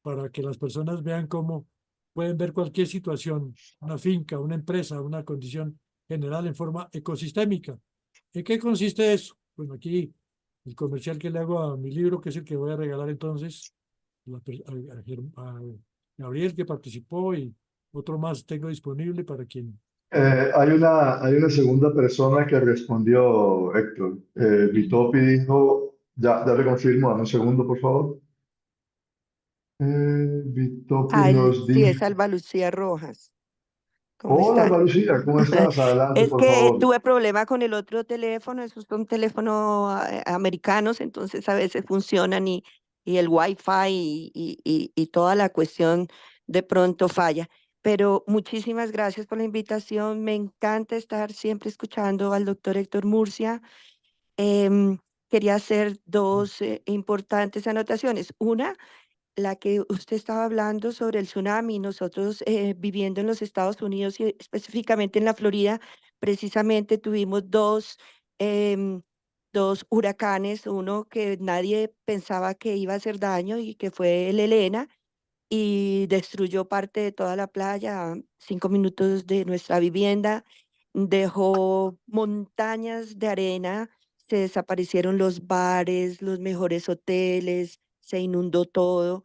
para que las personas vean cómo pueden ver cualquier situación, una finca, una empresa, una condición general en forma ecosistémica. ¿En qué consiste eso? Bueno, aquí el comercial que le hago a mi libro, que es el que voy a regalar entonces, a Gabriel que participó y otro más tengo disponible para quien... Hay una segunda persona que respondió, Héctor. Vitopi dijo, ya le confirmo, dame un segundo, por favor. Vitopi nos Sí, dijo, es Alba Lucía Rojas. ¿Cómo hola, están? Alba Lucía, ¿cómo estás? Adelante, Es por que favor. tuve problema con el otro teléfono, esos son teléfonos americanos, entonces a veces funcionan y el Wi-Fi y toda la cuestión de pronto falla. Pero muchísimas gracias por la invitación. Me encanta estar siempre escuchando al doctor Héctor Murcia. Em, Quería hacer dos importantes anotaciones. Una, la que usted estaba hablando sobre el tsunami, nosotros viviendo en los Estados Unidos y específicamente en la Florida, precisamente tuvimos em, dos huracanes, uno que nadie pensaba que iba a hacer daño y que fue el Elena y destruyó parte de toda la playa, a 5 minutos de nuestra vivienda, dejó montañas de arena, se desaparecieron los bares, los mejores hoteles, se inundó todo.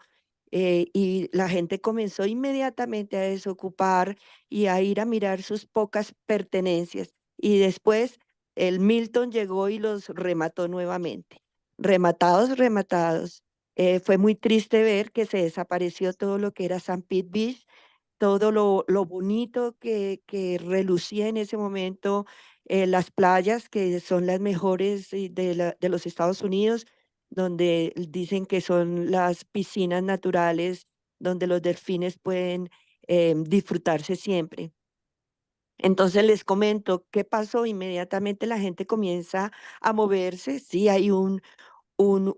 Y la gente comenzó inmediatamente a desocupar y a ir a mirar sus pocas pertenencias. Y después el Milton llegó y los remató nuevamente. Rematados, rematados. Fue muy triste ver que se desapareció todo lo que era San Pete Beach, todo lo bonito que relucía en ese momento, las playas que son las mejores de los Estados Unidos, donde dicen que son las piscinas naturales, donde los delfines pueden disfrutarse siempre. Entonces les comento qué pasó. Inmediatamente la gente comienza a moverse. Sí, hay un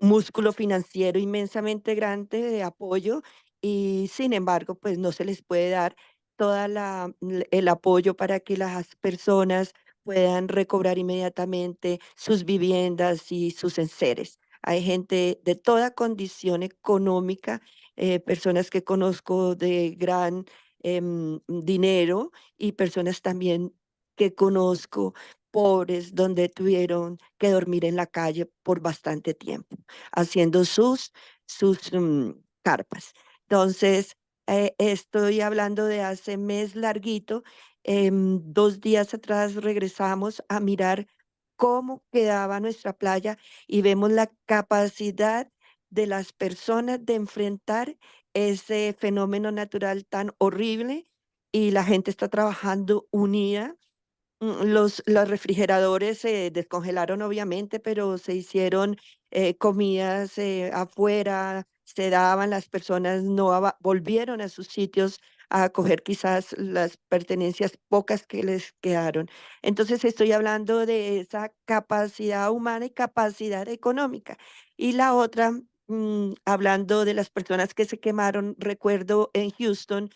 músculo financiero inmensamente grande de apoyo y sin embargo, pues no se les puede dar toda el apoyo para que las personas puedan recobrar inmediatamente sus viviendas y sus enseres. Hay gente de toda condición económica, personas que conozco de gran dinero y personas también que conozco pobres donde tuvieron que dormir en la calle por bastante tiempo, haciendo sus carpas. Entonces, estoy hablando de hace mes larguito. 2 días atrás regresamos a mirar cómo quedaba nuestra playa y vemos la capacidad de las personas de enfrentar ese fenómeno natural tan horrible y la gente está trabajando unida Los refrigeradores se descongelaron obviamente, pero se hicieron comidas afuera, se daban, las personas no volvieron a sus sitios a coger quizás las pertenencias pocas que les quedaron. Entonces estoy hablando de esa capacidad humana y capacidad económica. Y la otra, hablando de las personas que se quemaron, recuerdo en Houston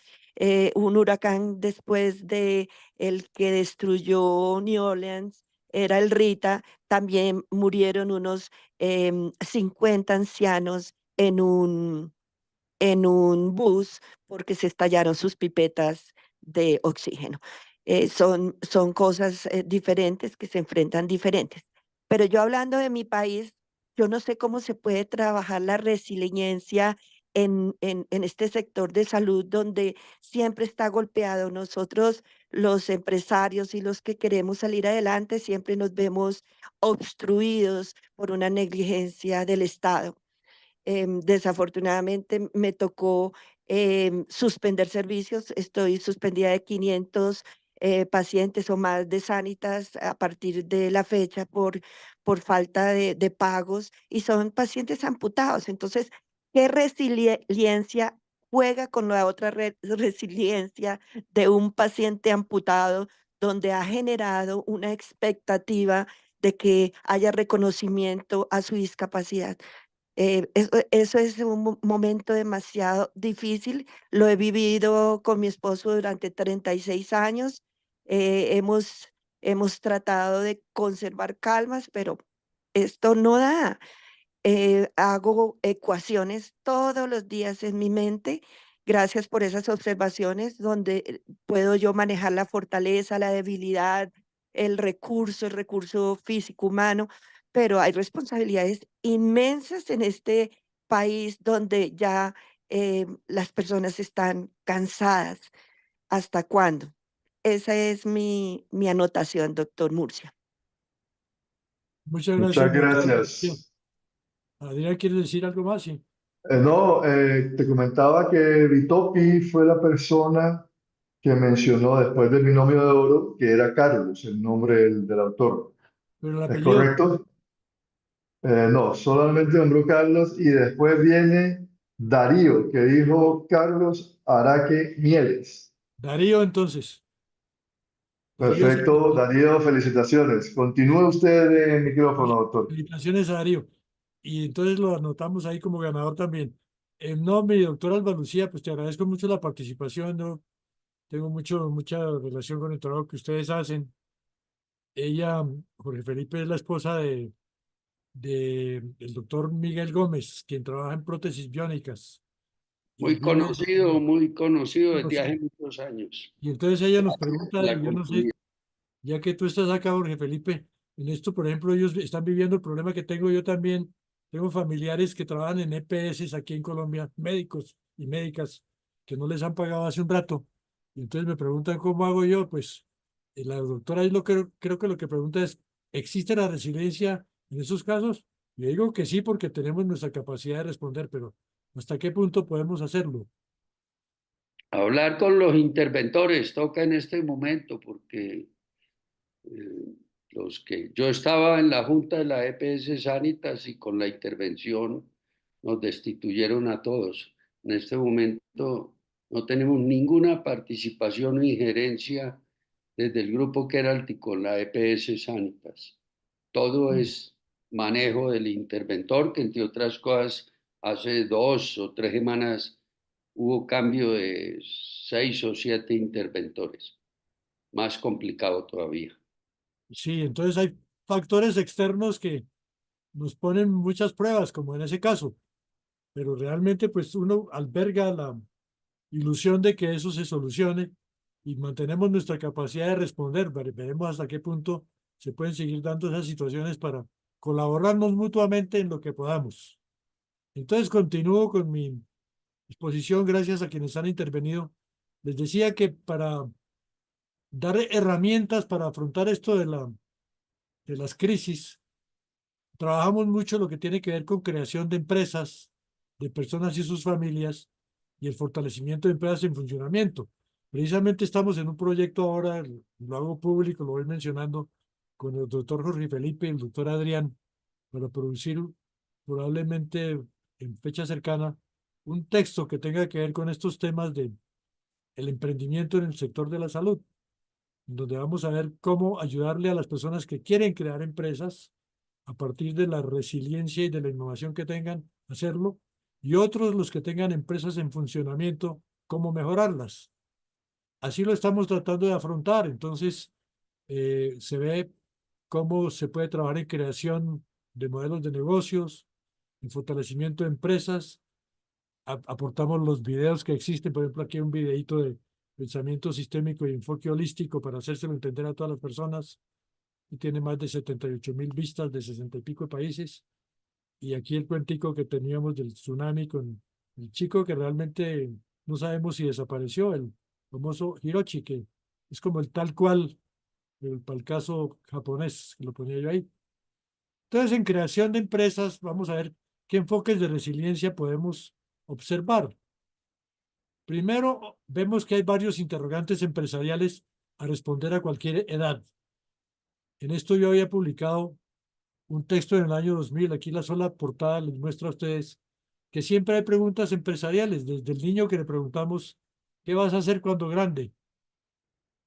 un huracán después de el que destruyó New Orleans, era el Rita, también murieron unos 50 ancianos en un bus porque se estallaron sus pipetas de oxígeno. Son cosas diferentes que se enfrentan diferentes. Pero yo hablando de mi país, yo no sé cómo se puede trabajar la resiliencia en este sector de salud donde siempre está golpeado. Nosotros, los empresarios y los que queremos salir adelante, siempre nos vemos obstruidos por una negligencia del Estado. Desafortunadamente me tocó suspender servicios. Estoy suspendida de 500 pacientes o más de Sanitas a partir de la fecha por falta de pagos y son pacientes amputados. Entonces, ¿qué resiliencia juega con la otra resiliencia de un paciente amputado donde ha generado una expectativa de que haya reconocimiento a su discapacidad? Eso es un momento demasiado difícil. Lo he vivido con mi esposo durante 36 años. Hemos tratado de conservar calmas, pero esto no da. Hago ecuaciones todos los días en mi mente. Gracias por esas observaciones donde puedo yo manejar la fortaleza, la debilidad, el recurso físico humano, pero hay responsabilidades inmensas en este país donde ya las personas están cansadas. ¿Hasta cuándo? Esa es mi anotación, doctor Murcia. Muchas gracias, Muchas mi doctora García. gracias. Adrián, ¿quieres decir algo más? Sí. No, te comentaba que Vitopi fue la persona que mencionó después del binomio de oro, que era Carlos, el nombre del autor. Pero el ¿Es apellido, correcto? No, solamente nombró Carlos y después viene Darío, que dijo Carlos Araque Mieles. Darío, entonces. Darío es Perfecto, Darío, felicitaciones. Continúe usted el micrófono, doctor. felicitaciones a Darío. Y entonces lo anotamos ahí como ganador también. No, mi doctora Alba Lucía, pues te agradezco mucho la participación, ¿no? Tengo mucha relación con el trabajo que ustedes hacen. Ella, Jorge Felipe, es la esposa del doctor Miguel Gómez, quien trabaja en prótesis biónicas y vive Muy conocido desde conocido. hace muchos años Y entonces ella nos en pregunta, la y yo no sé, compañía. ya que tú estás acá, Jorge Felipe, en esto, por ejemplo, ellos están viviendo el problema que tengo yo también. Tengo familiares que trabajan en EPS aquí en Colombia, médicos y médicas, que no les han pagado hace un rato. Y entonces me preguntan cómo hago yo. Pues la doctora es creo que lo que pregunta es, ¿existe la resiliencia en esos casos? Le digo que sí, porque tenemos nuestra capacidad de responder, pero ¿hasta qué punto podemos hacerlo? Hablar con los interventores toca en este momento porque eh, los que yo estaba en la junta de la EPS Sanitas y con la intervención nos destituyeron a todos. En este momento no tenemos ninguna participación o injerencia desde el grupo que era con la EPS Sanitas. Todo es manejo del interventor, que entre otras cosas hace 2 o 3 semanas hubo cambio de 6 o 7 interventores. Más complicado todavía. Sí, entonces hay factores externos que nos ponen muchas pruebas, como en ese caso, pero realmente pues uno alberga la ilusión de que eso se solucione y mantenemos nuestra capacidad de responder. Veremos hasta qué punto se pueden seguir dando esas situaciones para colaborarnos mutuamente en lo que podamos. Entonces continúo con mi exposición, gracias a quienes han intervenido. Les decía que para dar herramientas para afrontar esto de las crisis, trabajamos mucho lo que tiene que ver con creación de empresas, de personas y sus familias, y el fortalecimiento de empresas en funcionamiento. Precisamente estamos en un proyecto ahora, lo hago público, lo voy mencionando, con el doctor Jorge Felipe y el doctor Adrián, para producir probablemente en fecha cercana un texto que tenga que ver con estos temas de el emprendimiento en el sector de la salud, donde vamos a ver cómo ayudarle a las personas que quieren crear empresas a partir de la resiliencia y de la innovación que tengan, hacerlo, y otros los que tengan empresas en funcionamiento, cómo mejorarlas. Así lo estamos tratando de afrontar. Entonces, se ve cómo se puede trabajar en creación de modelos de negocios, en fortalecimiento de empresas. Aportamos los videos que existen. Por ejemplo, aquí hay un videíto de pensamiento sistémico y enfoque holístico para hacérselo entender a todas las personas. Y tiene más de 78.000 vistas de 60 y pico de países. Y aquí el cuentico que teníamos del tsunami con el chico que realmente no sabemos si desapareció, el famoso Hiroshi, que es como el tal cual, para el caso japonés, que lo ponía yo ahí. Entonces, en creación de empresas, vamos a ver qué enfoques de resiliencia podemos observar. Primero, vemos que hay varios interrogantes empresariales a responder a cualquier edad. En esto yo había publicado un texto en el año 2000, aquí la sola portada les muestra a ustedes que siempre hay preguntas empresariales, desde el niño que le preguntamos, ¿qué vas a hacer cuando grande?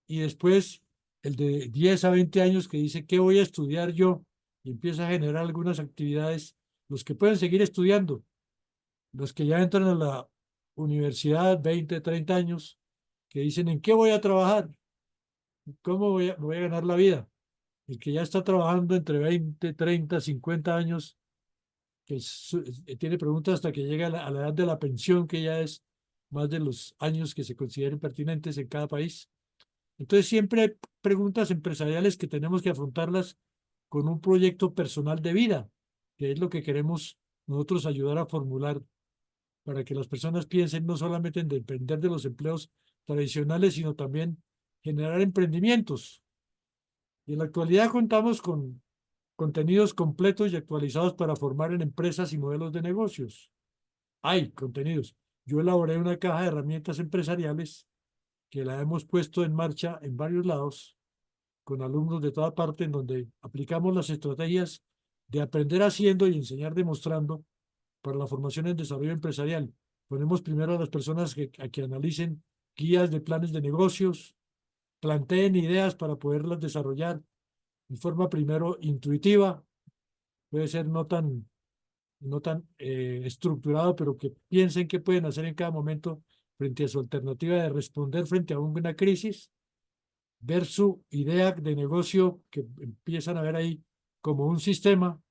Y después el de 10 a 20 años que dice, ¿qué voy a estudiar yo? Y empieza a generar algunas actividades, los que pueden seguir estudiando, los que ya entran a la universidad, 20, 30 años, que dicen, ¿en qué voy a trabajar? ¿Cómo me voy a ganar la vida? El que ya está trabajando entre 20, 30, 50 años, que tiene preguntas hasta que llega a la edad de la pensión, que ya es más de los años que se consideren pertinentes en cada país. Entonces siempre hay preguntas empresariales que tenemos que afrontarlas con un proyecto personal de vida, que es lo que queremos nosotros ayudar a formular para que las personas piensen no solamente en depender de los empleos tradicionales, sino también generar emprendimientos. Y en la actualidad contamos con contenidos completos y actualizados para formar en empresas y modelos de negocios. Hay contenidos. Yo elaboré una caja de herramientas empresariales que la hemos puesto en marcha en varios lados con alumnos de toda parte en donde aplicamos las estrategias de aprender haciendo y enseñar demostrando para la formación en desarrollo empresarial. Ponemos primero a las personas a que analicen guías de planes de negocios, planteen ideas para poderlas desarrollar en forma primero intuitiva, puede ser no tan estructurado, pero que piensen qué pueden hacer en cada momento frente a su alternativa de responder frente a una crisis, ver su idea de negocio que empiezan a ver ahí como un sistema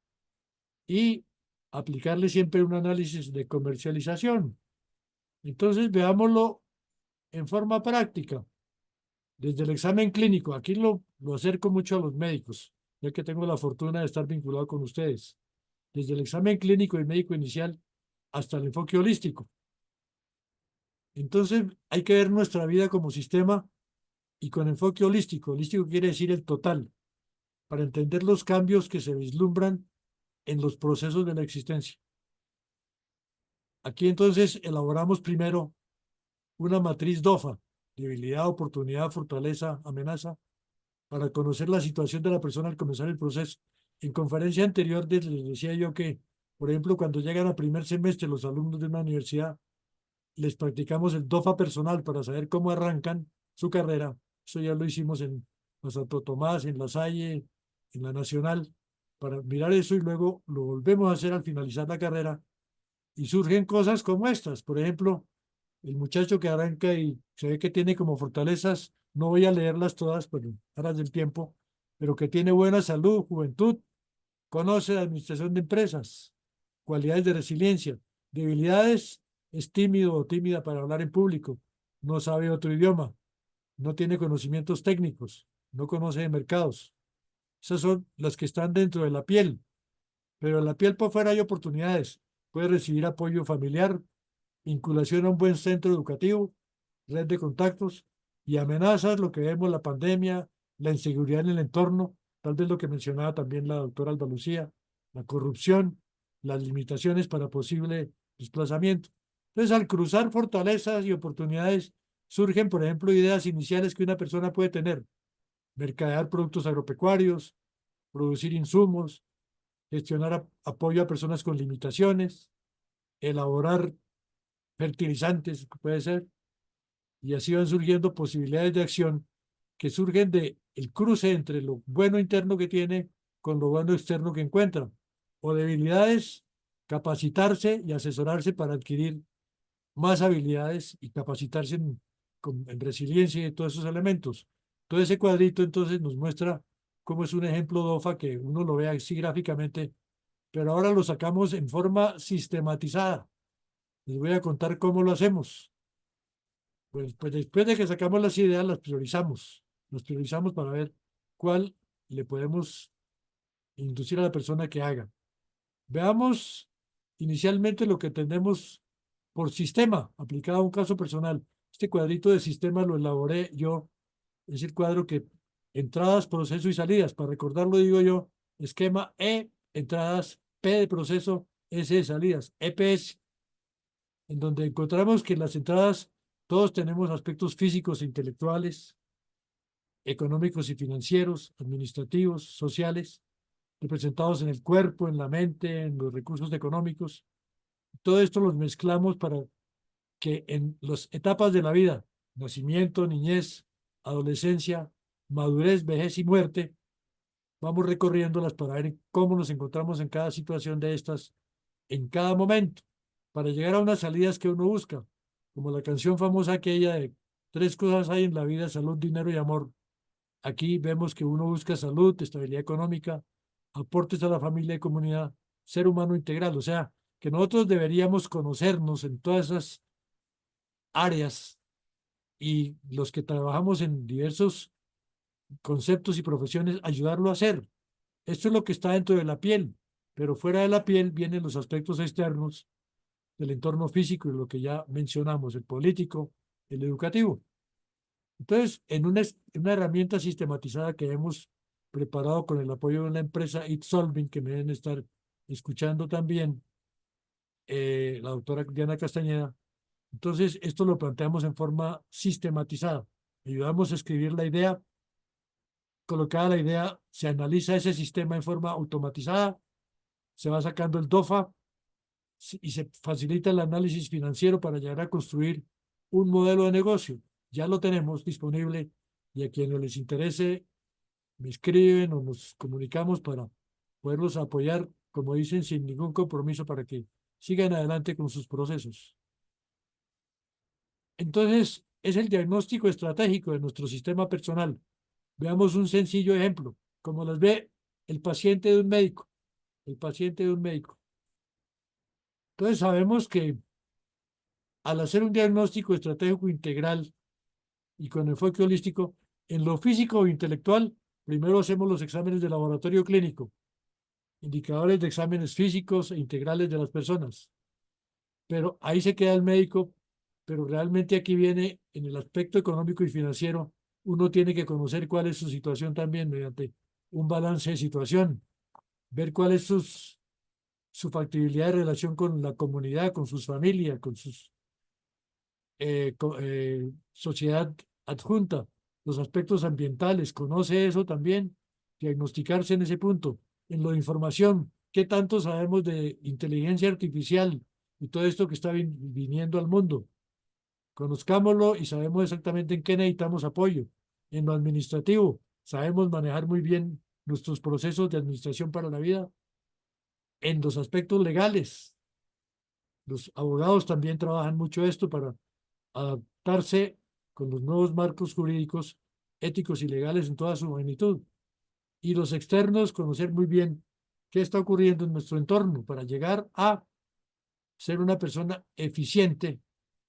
y aplicarle siempre un análisis de comercialización. Entonces, veámoslo en forma práctica, desde el examen clínico. Aquí lo acerco mucho a los médicos, ya que tengo la fortuna de estar vinculado con ustedes. Desde el examen clínico y médico inicial hasta el enfoque holístico. Entonces, hay que ver nuestra vida como sistema y con enfoque holístico. Holístico quiere decir el total, para entender los cambios que se vislumbran en los procesos de la existencia. Aquí entonces elaboramos primero una matriz DOFA, debilidad, oportunidad, fortaleza, amenaza, para conocer la situación de la persona al comenzar el proceso. En conferencia anterior les decía yo que, por ejemplo, cuando llegan a primer semestre los alumnos de una universidad, les practicamos el DOFA personal para saber cómo arrancan su carrera. Eso ya lo hicimos en la Santo Tomás, en La Salle, en la Nacional, para mirar eso y luego lo volvemos a hacer al finalizar la carrera. Y surgen cosas como estas. Por ejemplo, el muchacho que arranca y se ve que tiene como fortalezas, no voy a leerlas todas por horas del tiempo, pero que tiene buena salud, juventud, conoce la administración de empresas, cualidades de resiliencia, debilidades, es tímido o tímida para hablar en público, no sabe otro idioma, no tiene conocimientos técnicos, no conoce de mercados. Esas son las que están dentro de la piel, pero en la piel por fuera hay oportunidades. Puede recibir apoyo familiar, vinculación a un buen centro educativo, red de contactos y amenazas, lo que vemos, la pandemia, la inseguridad en el entorno, tal vez lo que mencionaba también la doctora Alba Lucía, la corrupción, las limitaciones para posible desplazamiento. Entonces, al cruzar fortalezas y oportunidades, surgen, por ejemplo, ideas iniciales que una persona puede tener: mercadear productos agropecuarios, producir insumos, gestionar apoyo a personas con limitaciones, elaborar fertilizantes, puede ser, y así van surgiendo posibilidades de acción que surgen de el cruce entre lo bueno interno que tiene con lo bueno externo que encuentra, o debilidades, capacitarse y asesorarse para adquirir más habilidades y capacitarse en resiliencia y todos esos elementos. Todo ese cuadrito entonces nos muestra cómo es un ejemplo DOFA, que uno lo ve así gráficamente, pero ahora lo sacamos en forma sistematizada. Les voy a contar cómo lo hacemos. Pues después de que sacamos las ideas, las priorizamos para ver cuál le podemos inducir a la persona que haga. Veamos inicialmente lo que tenemos por sistema aplicado a un caso personal. Este cuadrito de sistema lo elaboré yo, es el cuadro que entradas, proceso y salidas. Para recordarlo digo yo, esquema E, entradas, P de proceso, S de salidas, EPS, en donde encontramos que en las entradas todos tenemos aspectos físicos e intelectuales, económicos y financieros, administrativos, sociales, representados en el cuerpo, en la mente, en los recursos económicos. Todo esto los mezclamos para que en las etapas de la vida, nacimiento, niñez, adolescencia, madurez, vejez y muerte, vamos recorriéndolas para ver cómo nos encontramos en cada situación de estas, en cada momento, para llegar a unas salidas que uno busca, como la canción famosa aquella de tres cosas hay en la vida: salud, dinero y amor. Aquí vemos que uno busca salud, estabilidad económica, aportes a la familia y comunidad, ser humano integral. O sea, que nosotros deberíamos conocernos en todas esas áreas, y los que trabajamos en diversos conceptos y profesiones, ayudarlo a hacer. Esto es lo que está dentro de la piel, pero fuera de la piel vienen los aspectos externos del entorno físico y lo que ya mencionamos, el político, el educativo. Entonces, en una herramienta sistematizada que hemos preparado con el apoyo de la empresa It Solving, que me deben estar escuchando también, la doctora Diana Castañeda, entonces esto lo planteamos en forma sistematizada. Ayudamos a escribir la idea, colocada la idea, se analiza ese sistema en forma automatizada, se va sacando el DOFA y se facilita el análisis financiero para llegar a construir un modelo de negocio. Ya lo tenemos disponible, y a quienes les interese me escriben o nos comunicamos para poderlos apoyar, como dicen, sin ningún compromiso, para que sigan adelante con sus procesos. Entonces, es el diagnóstico estratégico de nuestro sistema personal. Veamos un sencillo ejemplo, como las ve el paciente de un médico. El paciente de un médico. Entonces, sabemos que al hacer un diagnóstico estratégico integral y con enfoque holístico, en lo físico o intelectual, primero hacemos los exámenes de laboratorio clínico, indicadores de exámenes físicos e integrales de las personas. Pero ahí se queda el médico, pero realmente aquí viene, en el aspecto económico y financiero, uno tiene que conocer cuál es su situación también mediante un balance de situación, ver cuál es su factibilidad de relación con la comunidad, con sus familias, con sus sociedad adjunta, los aspectos ambientales, conoce eso también, diagnosticarse en ese punto. En lo de información, ¿qué tanto sabemos de inteligencia artificial y todo esto que está viniendo al mundo? Conozcámoslo y sabemos exactamente en qué necesitamos apoyo. En lo administrativo, sabemos manejar muy bien nuestros procesos de administración para la vida. En los aspectos legales, los abogados también trabajan mucho esto para adaptarse con los nuevos marcos jurídicos, éticos y legales en toda su magnitud. Y los externos, conocer muy bien qué está ocurriendo en nuestro entorno para llegar a ser una persona eficiente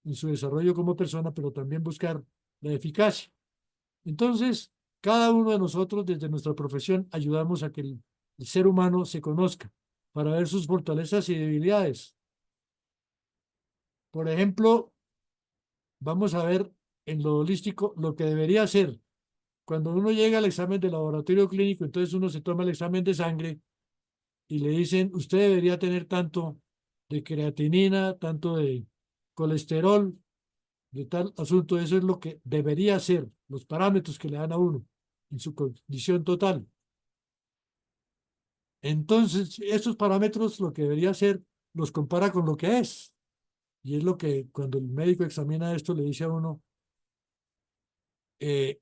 en su desarrollo como persona, pero también buscar la eficacia. Entonces, cada uno de nosotros, desde nuestra profesión, ayudamos a que el ser humano se conozca para ver sus fortalezas y debilidades. Por ejemplo, vamos a ver en lo holístico lo que debería hacer. Cuando uno llega al examen de laboratorio clínico, entonces uno se toma el examen de sangre y le dicen: usted debería tener tanto de creatinina, tanto de colesterol, de tal asunto. Eso es lo que debería ser, los parámetros que le dan a uno en su condición total. Entonces, esos parámetros lo que debería ser, los compara con lo que es. Y es lo que cuando el médico examina esto le dice a uno,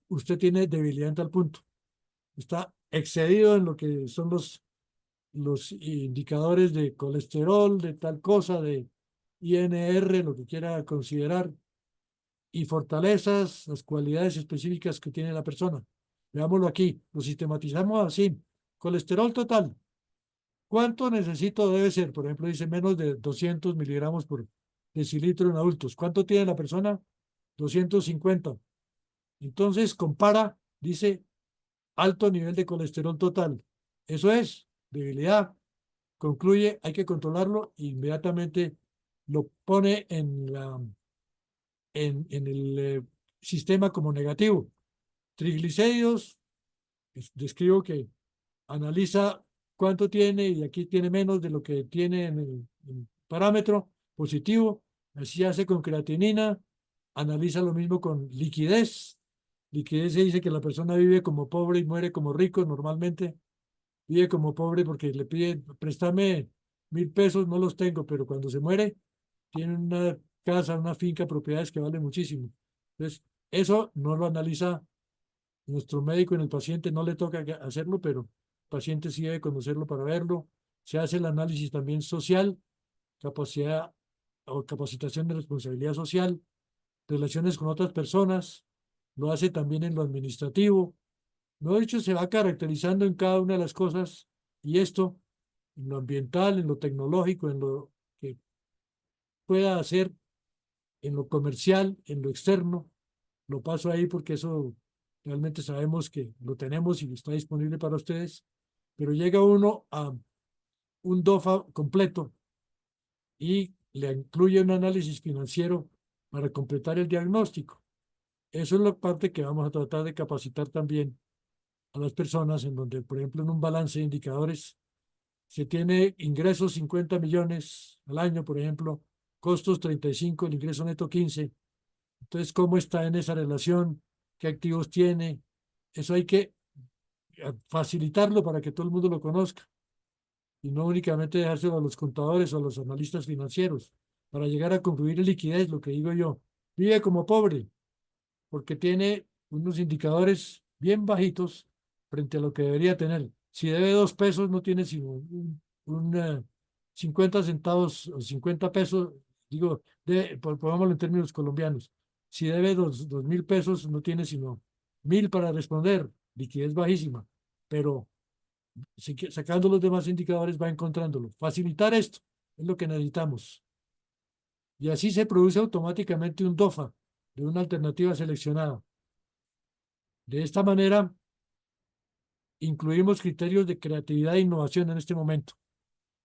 usted tiene debilidad en tal punto. Está excedido en lo que son los indicadores de colesterol, de tal cosa, de INR, lo que quiera considerar, y fortalezas, las cualidades específicas que tiene la persona. Veámoslo aquí, lo sistematizamos así. Colesterol total. ¿Cuánto necesito debe ser? Por ejemplo, dice menos de 200 miligramos por decilitro en adultos. ¿Cuánto tiene la persona? 250. Entonces compara, dice alto nivel de colesterol total. Eso es debilidad. Concluye, hay que controlarlo e inmediatamente lo pone en el sistema como negativo. Triglicéridos, describo que analiza cuánto tiene y aquí tiene menos de lo que tiene en el parámetro positivo. Así hace con creatinina, analiza lo mismo con liquidez. Liquidez se dice que la persona vive como pobre y muere como rico normalmente. Vive como pobre porque le pide, préstame 1.000 pesos, no los tengo, pero cuando se muere, tiene una casa, una finca, propiedades que valen muchísimo. Entonces, eso no lo analiza nuestro médico en el paciente, no le toca hacerlo, pero el paciente sí debe conocerlo para verlo. Se hace el análisis también social, capacidad o capacitación de responsabilidad social, relaciones con otras personas, lo hace también en lo administrativo. Lo dicho, se va caracterizando en cada una de las cosas y esto, en lo ambiental, en lo tecnológico, en lo que pueda hacer, en lo comercial, en lo externo. Lo paso ahí porque eso realmente sabemos que lo tenemos y está disponible para ustedes, pero llega uno a un DOFA completo y le incluye un análisis financiero para completar el diagnóstico. Eso es la parte que vamos a tratar de capacitar también a las personas, en donde, por ejemplo, en un balance de indicadores se tiene ingresos 50 millones al año, por ejemplo, costos 35, el ingreso neto 15. Entonces, ¿cómo está en esa relación? ¿Qué activos tiene? Eso hay que facilitarlo para que todo el mundo lo conozca y no únicamente dejárselo a los contadores o a los analistas financieros para llegar a concluir en liquidez, lo que digo yo. Vive como pobre porque tiene unos indicadores bien bajitos frente a lo que debería tener. Si debe 2 pesos, no tiene sino un 50 centavos o 50 pesos, digo, pongámoslo en términos colombianos. Si debe 2.000 pesos, no tiene sino 1.000 para responder, liquidez bajísima, pero sacando los demás indicadores va encontrándolo. Facilitar esto es lo que necesitamos. Y así se produce automáticamente un DOFA de una alternativa seleccionada. De esta manera, incluimos criterios de creatividad e innovación en este momento.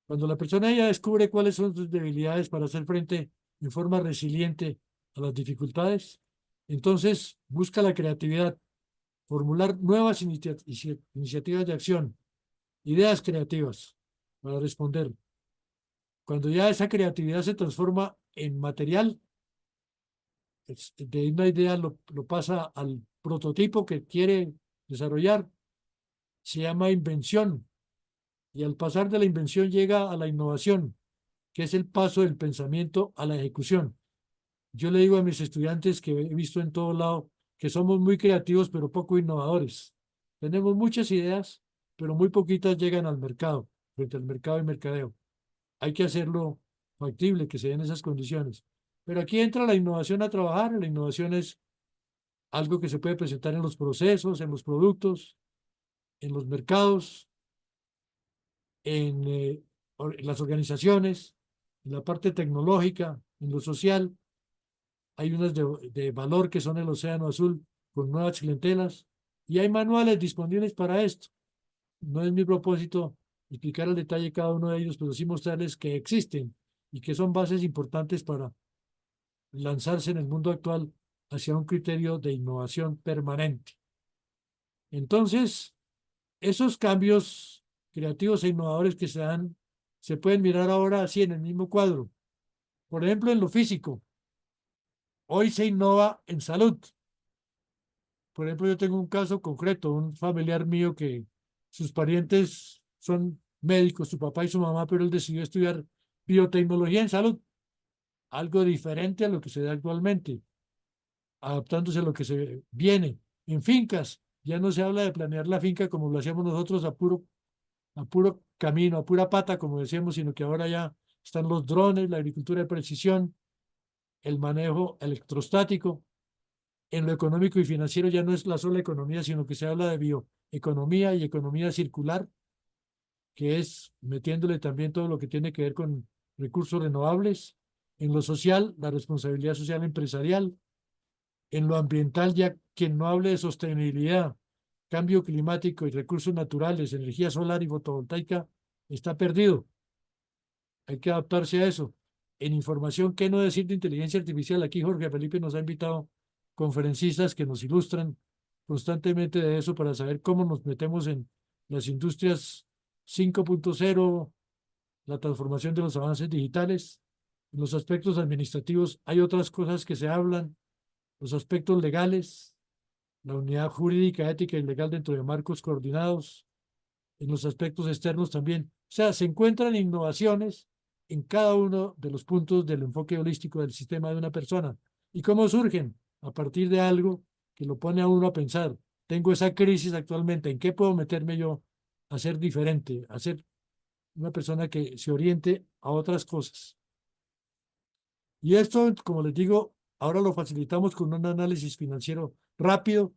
Cuando la persona ya descubre cuáles son sus debilidades para hacer frente en forma resiliente a las dificultades, entonces busca la creatividad, formular nuevas iniciativas de acción, ideas creativas para responder. Cuando ya esa creatividad se transforma en material, de una idea lo pasa al prototipo que quiere desarrollar, se llama invención. Y al pasar de la invención llega a la innovación, que es el paso del pensamiento a la ejecución. Yo le digo a mis estudiantes que he visto en todo lado que somos muy creativos pero poco innovadores. Tenemos muchas ideas, pero muy poquitas llegan al mercado, frente al mercado y mercadeo. Hay que hacerlo factible, que se den esas condiciones. Pero aquí entra la innovación a trabajar. La innovación es algo que se puede presentar en los procesos, en los productos, en los mercados, en las organizaciones, en la parte tecnológica, en lo social. Hay unas de valor que son el océano azul con nuevas clientelas y hay manuales disponibles para esto. No es mi propósito explicar al detalle cada uno de ellos, pero sí mostrarles que existen y que son bases importantes para lanzarse en el mundo actual hacia un criterio de innovación permanente. Entonces, esos cambios creativos e innovadores que se dan, se pueden mirar ahora así en el mismo cuadro. Por ejemplo, en lo físico. Hoy se innova en salud. Por ejemplo, yo tengo un caso concreto, un familiar mío que sus parientes son médicos, su papá y su mamá, pero él decidió estudiar biotecnología en salud, algo diferente a lo que se da actualmente, adaptándose a lo que se viene en fincas. Ya no se habla de planear la finca como lo hacíamos nosotros a puro camino, a pura pata, como decíamos, sino que ahora ya están los drones, la agricultura de precisión, el manejo electrostático. En lo económico y financiero ya no es la sola economía, sino que se habla de bioeconomía y economía circular, que es metiéndole también todo lo que tiene que ver con recursos renovables. En lo social, la responsabilidad social empresarial. En lo ambiental, ya quien no hable de sostenibilidad, cambio climático y recursos naturales, energía solar y fotovoltaica, está perdido. Hay que adaptarse a eso. En información, ¿qué no decir de inteligencia artificial? Aquí Jorge Felipe nos ha invitado conferencistas que nos ilustran constantemente de eso para saber cómo nos metemos en las industrias 5.0, la transformación de los avances digitales. En los aspectos administrativos hay otras cosas que se hablan, los aspectos legales, la unidad jurídica, ética y legal dentro de marcos coordinados, en los aspectos externos también. O sea, se encuentran innovaciones en cada uno de los puntos del enfoque holístico del sistema de una persona. ¿Y cómo surgen? A partir de algo que lo pone a uno a pensar. Tengo esa crisis actualmente, ¿en qué puedo meterme yo a ser diferente, a ser una persona que se oriente a otras cosas? Y esto, como les digo, ahora lo facilitamos con un análisis financiero rápido,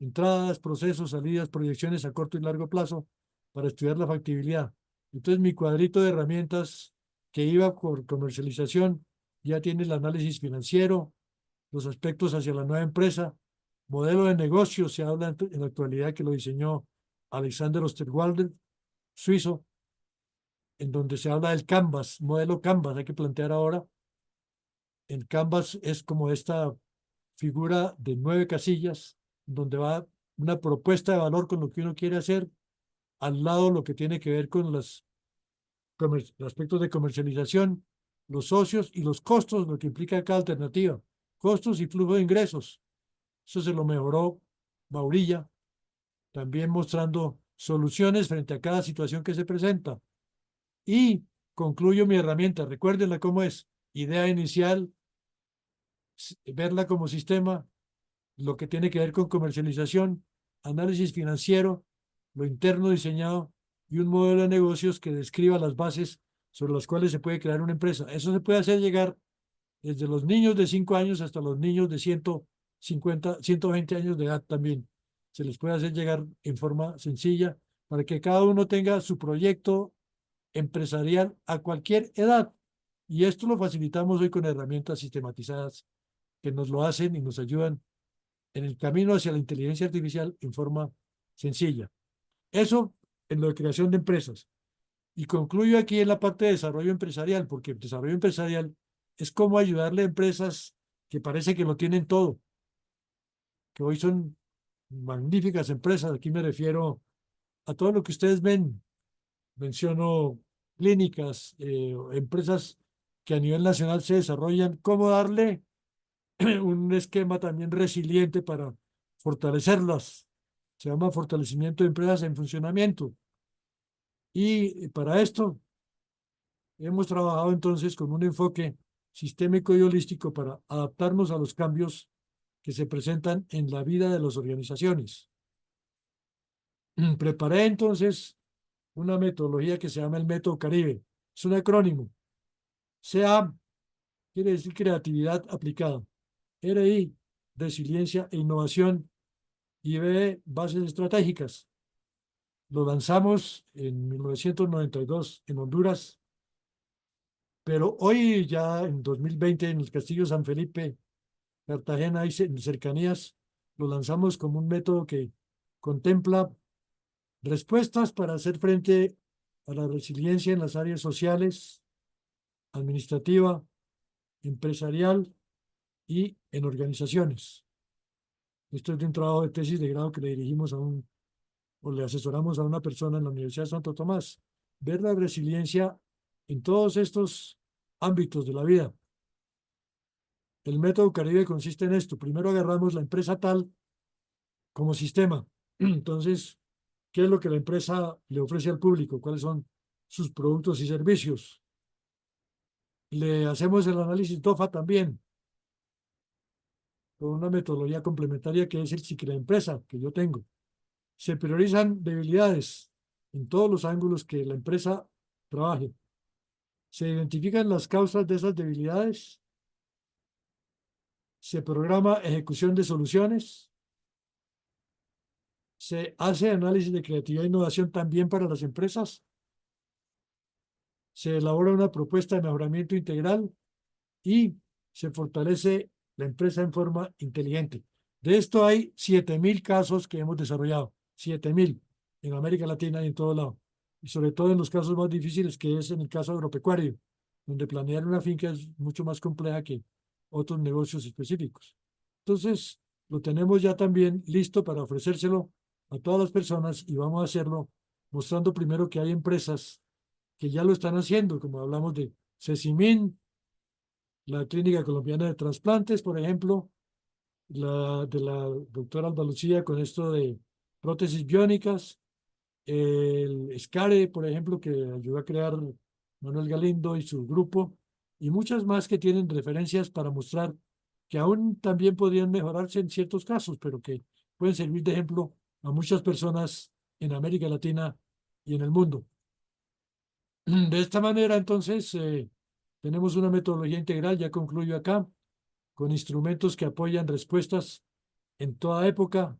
entradas, procesos, salidas, proyecciones a corto y largo plazo para estudiar la factibilidad. Entonces, mi cuadrito de herramientas que iba por comercialización ya tiene el análisis financiero, los aspectos hacia la nueva empresa, modelo de negocio, se habla en la actualidad que lo diseñó Alexander Osterwalder, suizo, en donde se habla del Canvas, modelo Canvas, hay que plantear ahora. El Canvas es como esta figura de 9 casillas, donde va una propuesta de valor con lo que uno quiere hacer, al lado lo que tiene que ver con los aspectos de comercialización, los socios y los costos, lo que implica cada alternativa, costos y flujo de ingresos. Eso se lo mejoró Maurilla, también mostrando soluciones frente a cada situación que se presenta. Y concluyo mi herramienta, recuérdenla cómo es, idea inicial, verla como sistema, lo que tiene que ver con comercialización, análisis financiero, lo interno diseñado y un modelo de negocios que describa las bases sobre las cuales se puede crear una empresa. Eso se puede hacer llegar desde los niños de 5 años hasta los niños de 150, 120 años de edad también. Se les puede hacer llegar en forma sencilla para que cada uno tenga su proyecto empresarial a cualquier edad. Y esto lo facilitamos hoy con herramientas sistematizadas que nos lo hacen y nos ayudan en el camino hacia la inteligencia artificial en forma sencilla. Eso en lo de creación de empresas. Y concluyo aquí en la parte de desarrollo empresarial, porque el desarrollo empresarial es cómo ayudarle a empresas que parece que lo tienen todo, que hoy son magníficas empresas. Aquí me refiero a todo lo que ustedes ven. Menciono clínicas, empresas que a nivel nacional se desarrollan, cómo darle un esquema también resiliente para fortalecerlas. Se llama fortalecimiento de empresas en funcionamiento. Y para esto hemos trabajado entonces con un enfoque sistémico y holístico para adaptarnos a los cambios que se presentan en la vida de las organizaciones. Preparé entonces una metodología que se llama el Método Caribe. Es un acrónimo. CA quiere decir creatividad aplicada. RI, resiliencia e innovación. Y B, bases estratégicas. Lo lanzamos en 1992 en Honduras, pero hoy ya en 2020 en el Castillo San Felipe, Cartagena y cercanías, lo lanzamos como un método que contempla respuestas para hacer frente a la resiliencia en las áreas sociales, administrativa, empresarial y en organizaciones. Esto es de un trabajo de tesis de grado que le dirigimos o le asesoramos a una persona en la Universidad de Santo Tomás. Ver la resiliencia en todos estos ámbitos de la vida. El método Caribe consiste en esto. Primero agarramos la empresa tal como sistema. Entonces, ¿qué es lo que la empresa le ofrece al público? ¿Cuáles son sus productos y servicios? Le hacemos el análisis TOFA también, con una metodología complementaria que es el ciclo de empresa que yo tengo. Se priorizan debilidades en todos los ángulos que la empresa trabaje. Se identifican las causas de esas debilidades. Se programa ejecución de soluciones. Se hace análisis de creatividad e innovación también para las empresas. Se elabora una propuesta de mejoramiento integral y se fortalece la empresa en forma inteligente. De esto hay 7.000 casos que hemos desarrollado, 7.000 en América Latina y en todo lado. Y sobre todo en los casos más difíciles, que es en el caso agropecuario, donde planear una finca es mucho más compleja que otros negocios específicos. Entonces, lo tenemos ya también listo para ofrecérselo a todas las personas y vamos a hacerlo mostrando primero que hay empresas que ya lo están haciendo, como hablamos de Cecimin, la Clínica Colombiana de Trasplantes, por ejemplo, la de la doctora Alba Lucía con esto de prótesis biónicas, el SCARE, por ejemplo, que ayudó a crear Manuel Galindo y su grupo, y muchas más que tienen referencias para mostrar que aún también podrían mejorarse en ciertos casos, pero que pueden servir de ejemplo a muchas personas en América Latina y en el mundo. De esta manera, entonces, tenemos una metodología integral, ya concluyo acá, con instrumentos que apoyan respuestas en toda época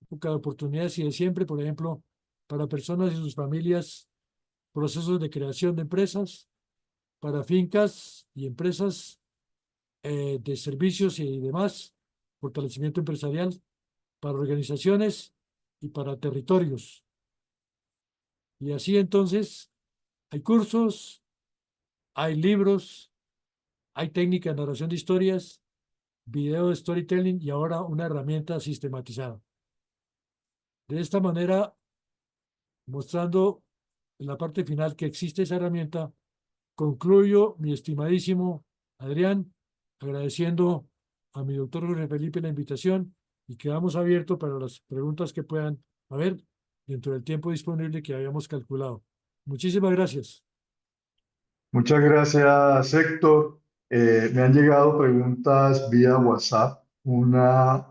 de oportunidades y de siempre, por ejemplo, para personas y sus familias, procesos de creación de empresas, para fincas y empresas de servicios y demás, fortalecimiento empresarial, para organizaciones y para territorios. Y así entonces, hay cursos, hay libros, hay técnica de narración de historias, video de storytelling y ahora una herramienta sistematizada. De esta manera, mostrando en la parte final que existe esa herramienta, concluyo, mi estimadísimo Adrián, agradeciendo a mi doctor Jorge Felipe la invitación y quedamos abiertos para las preguntas que puedan haber dentro del tiempo disponible que habíamos calculado. Muchísimas gracias. Muchas gracias, Héctor. Me han llegado preguntas vía WhatsApp. Una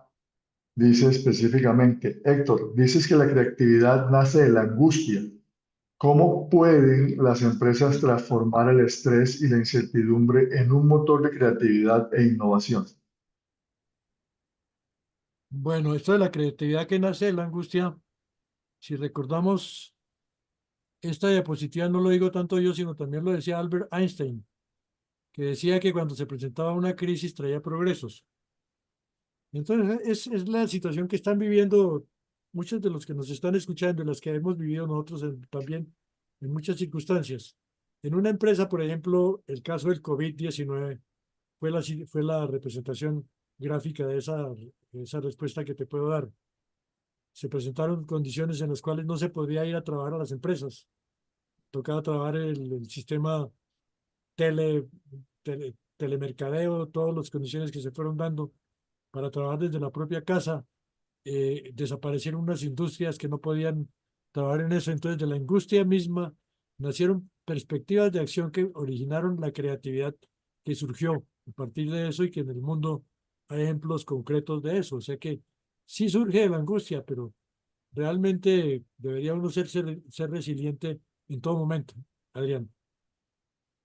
dice específicamente, Héctor, dices que la creatividad nace de la angustia. ¿Cómo pueden las empresas transformar el estrés y la incertidumbre en un motor de creatividad e innovación? Bueno, esto de la creatividad que nace de la angustia, si recordamos, esta diapositiva no lo digo tanto yo, sino también lo decía Albert Einstein, que decía que cuando se presentaba una crisis traía progresos. Entonces, es la situación que están viviendo muchos de los que nos están escuchando, y las que hemos vivido nosotros también en muchas circunstancias. En una empresa, por ejemplo, el caso del COVID-19 fue la representación gráfica de esa respuesta que te puedo dar. Se presentaron condiciones en las cuales no se podía ir a trabajar a las empresas. Tocaba trabajar el sistema telemercadeo, todas las condiciones que se fueron dando para trabajar desde la propia casa. Desaparecieron unas industrias que no podían trabajar en eso. Entonces, de la angustia misma nacieron perspectivas de acción que originaron la creatividad que surgió a partir de eso y que en el mundo hay ejemplos concretos de eso. O sea que sí surge de la angustia, pero realmente debería uno ser resiliente en todo momento. Adrián.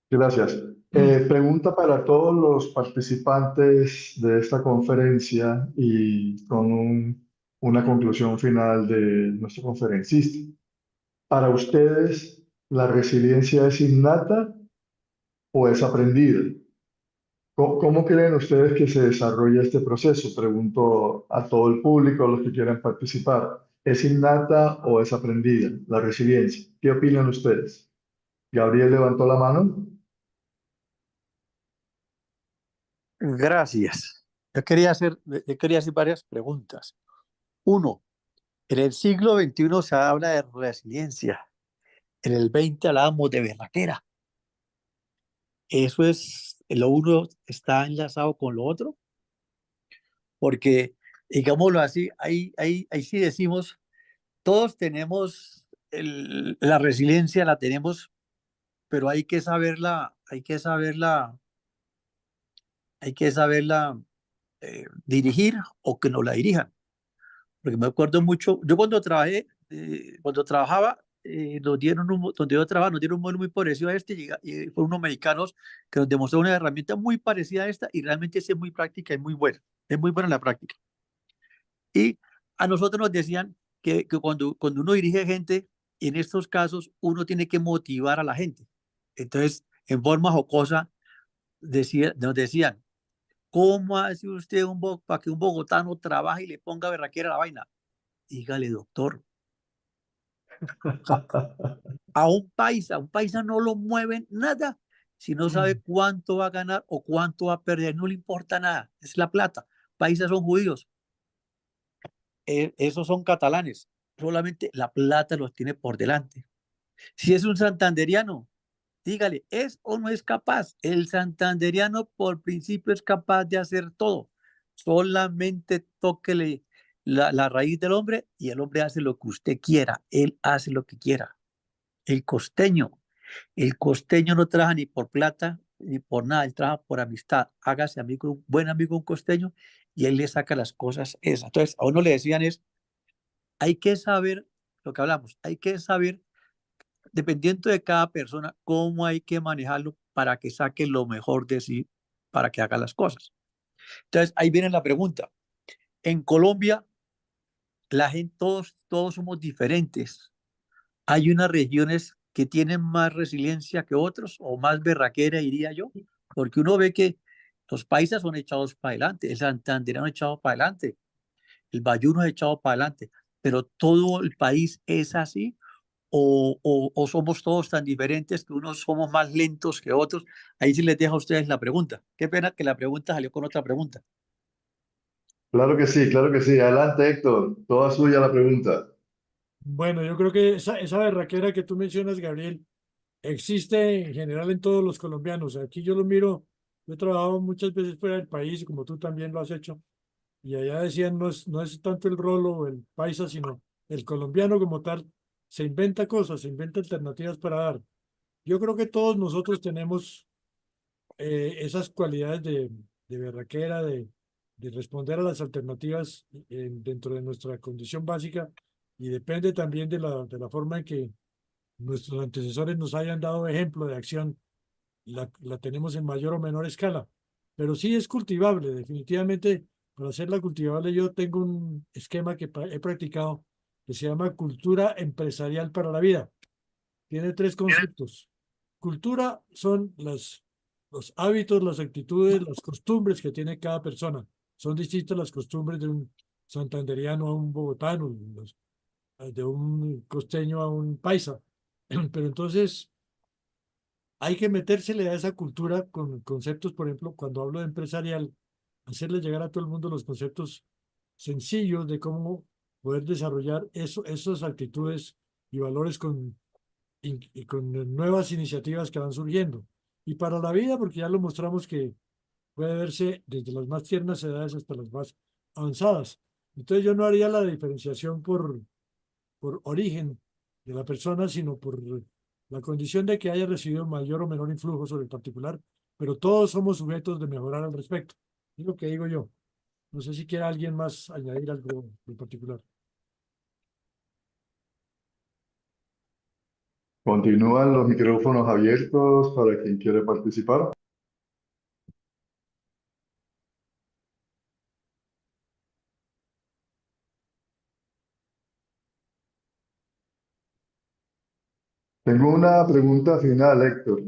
Gracias. Pregunta para todos los participantes de esta conferencia y con una conclusión final de nuestro conferencista. Para ustedes, ¿la resiliencia es innata o es aprendida? ¿Cómo creen ustedes que se desarrolla este proceso? Pregunto a todo el público, a los que quieran participar. ¿Es innata o es aprendida la resiliencia? ¿Qué opinan ustedes? Gabriel levantó la mano. Gracias. Yo quería hacer varias preguntas. Uno, en el siglo XXI se habla de resiliencia. En el XX hablábamos de berraquera. Eso es lo uno está enlazado con lo otro, porque, digámoslo así, ahí sí decimos, todos tenemos la resiliencia, la tenemos, pero hay que saberla dirigir o que nos la dirijan. Porque me acuerdo mucho, yo cuando trabajaba, donde yo trabajaba, nos dieron un modelo muy parecido a este, y fueron unos mexicanos que nos demostraron una herramienta muy parecida a esta y realmente sí es muy práctica y muy buena, es muy buena la práctica. Y a nosotros nos decían que cuando uno dirige gente, en estos casos uno tiene que motivar a la gente. Entonces, en forma jocosa, nos decían, ¿cómo hace usted para que un bogotano trabaje y le ponga berraquera a la vaina? Dígale, doctor, a un paisa no lo mueven nada si no sabe cuánto va a ganar o cuánto va a perder, no le importa nada, es la plata. Paisas son judíos, esos son catalanes, solamente la plata los tiene por delante. Si es un santanderiano, dígale, ¿es o no es capaz? El santanderiano por principio es capaz de hacer todo, solamente tóquele la raíz del hombre y el hombre hace lo que usted quiera, él hace lo que quiera. El costeño no trabaja ni por plata ni por nada, él trabaja por amistad. Hágase amigo, un buen amigo un costeño y él le saca las cosas esas. Entonces, a uno le decían hay que saber lo que hablamos, hay que saber, dependiendo de cada persona, cómo hay que manejarlo para que saque lo mejor de sí, para que haga las cosas. Entonces, ahí viene la pregunta. En Colombia, la gente, todos somos diferentes. Hay unas regiones que tienen más resiliencia que otros, o más berraquera, diría yo, porque uno ve que los paisas son echados para adelante, el santandereano echado para adelante, el bayuno es echado para adelante, pero todo el país es así, o somos todos tan diferentes que unos somos más lentos que otros. Ahí sí les dejo a ustedes la pregunta. Qué pena que la pregunta salió con otra pregunta. Claro que sí, claro que sí. Adelante, Héctor. Toda suya la pregunta. Bueno, yo creo que esa berraquera que tú mencionas, Gabriel, existe en general en todos los colombianos. Aquí yo lo miro, yo he trabajado muchas veces fuera del país, como tú también lo has hecho, y allá decían, no es tanto el rolo o el paisa, sino el colombiano como tal, se inventa cosas, se inventa alternativas para dar. Yo creo que todos nosotros tenemos esas cualidades de berraquera, de responder a las alternativas dentro de nuestra condición básica, y depende también de la forma en que nuestros antecesores nos hayan dado ejemplo de acción, la tenemos en mayor o menor escala. Pero sí es cultivable, definitivamente. Para hacerla cultivable, yo tengo un esquema que he practicado que se llama cultura empresarial para la vida. Tiene tres conceptos. Cultura son los hábitos, las actitudes, las costumbres que tiene cada persona. Son distintas las costumbres de un santanderiano a un bogotano, de un costeño a un paisa. Pero entonces hay que metérsele a esa cultura con conceptos, por ejemplo, cuando hablo de empresarial, hacerle llegar a todo el mundo los conceptos sencillos de cómo poder desarrollar esas actitudes y valores y con nuevas iniciativas que van surgiendo. Y para la vida, porque ya lo mostramos que puede verse desde las más tiernas edades hasta las más avanzadas. Entonces yo no haría la diferenciación por origen de la persona, sino por la condición de que haya recibido mayor o menor influjo sobre el particular, pero todos somos sujetos de mejorar al respecto. Es lo que digo yo. No sé si quiere alguien más añadir algo en particular. Continúan los micrófonos abiertos para quien quiere participar. Tengo una pregunta final, Héctor.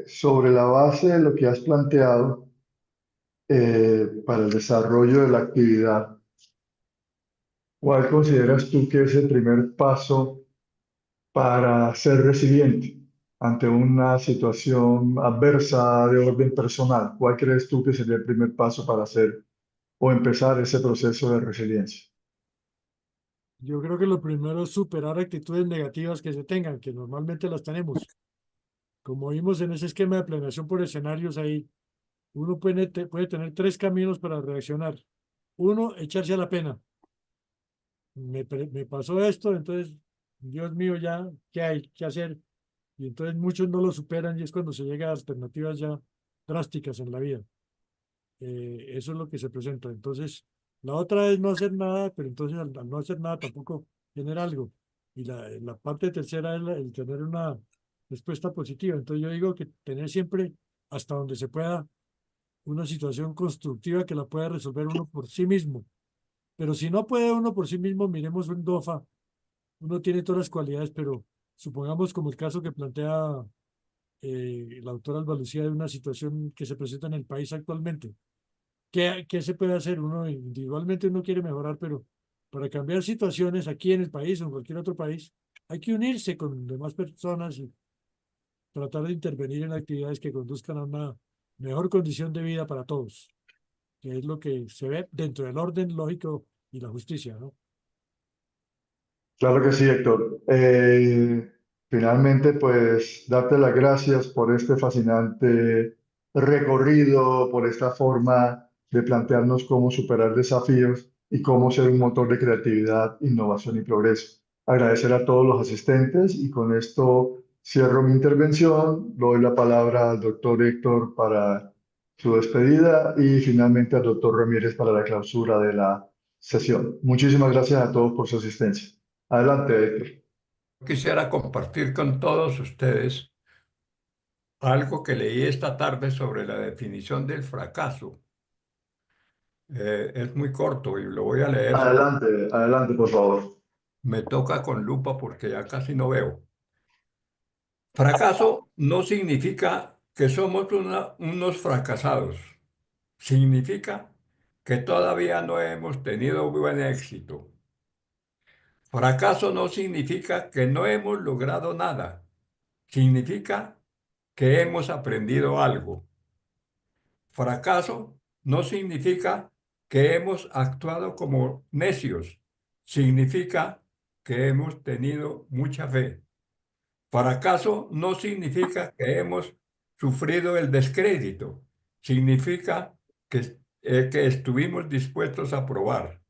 Sobre la base de lo que has planteado para el desarrollo de la actividad, ¿cuál consideras tú que es el primer paso para ser resiliente ante una situación adversa de orden personal? ¿Cuál crees tú que sería el primer paso para hacer o empezar ese proceso de resiliencia? Yo creo que lo primero es superar actitudes negativas que se tengan, que normalmente las tenemos. como vimos en ese esquema de planeación por escenarios ahí, uno puede tener tres caminos para reaccionar. Uno, echarse a la pena. Me pasó esto, entonces, Dios mío, ya, ¿qué hay que hacer? Y entonces muchos no lo superan y es cuando se llega a alternativas ya drásticas en la vida. Eso es lo que se presenta. Entonces, la otra es no hacer nada, pero entonces al no hacer nada tampoco tener algo. Y la parte tercera es el tener una respuesta positiva. Entonces yo digo que tener siempre, hasta donde se pueda, una situación constructiva que la pueda resolver uno por sí mismo. Pero si no puede uno por sí mismo, miremos un DOFA. Uno tiene todas las cualidades, pero supongamos como el caso que plantea la autora Alba Lucía de una situación que se presenta en el país actualmente. ¿Qué se puede hacer? Uno individualmente uno quiere mejorar, pero para cambiar situaciones aquí en el país o en cualquier otro país, hay que unirse con demás personas y tratar de intervenir en actividades que conduzcan a una mejor condición de vida para todos, que es lo que se ve dentro del orden lógico y la justicia, ¿no? Claro que sí, Héctor. Finalmente, pues, darte las gracias por este fascinante recorrido, por esta forma de plantearnos cómo superar desafíos y cómo ser un motor de creatividad, innovación y progreso. Agradecer a todos los asistentes y con esto cierro mi intervención. Doy la palabra al doctor Héctor para su despedida y finalmente al doctor Ramírez para la clausura de la sesión. Muchísimas gracias a todos por su asistencia. Adelante, Héctor. Quisiera compartir con todos ustedes algo que leí esta tarde sobre la definición del fracaso. Es muy corto y lo voy a leer. Adelante, adelante, por favor. Me toca con lupa porque ya casi no veo. Fracaso no significa que somos unos fracasados. Significa que todavía no hemos tenido buen éxito. Fracaso no significa que no hemos logrado nada. Significa que hemos aprendido algo. Fracaso no significa que hemos actuado como necios. Significa que hemos tenido mucha fe. Fracaso no significa que hemos sufrido el descrédito. Significa que estuvimos dispuestos a probar.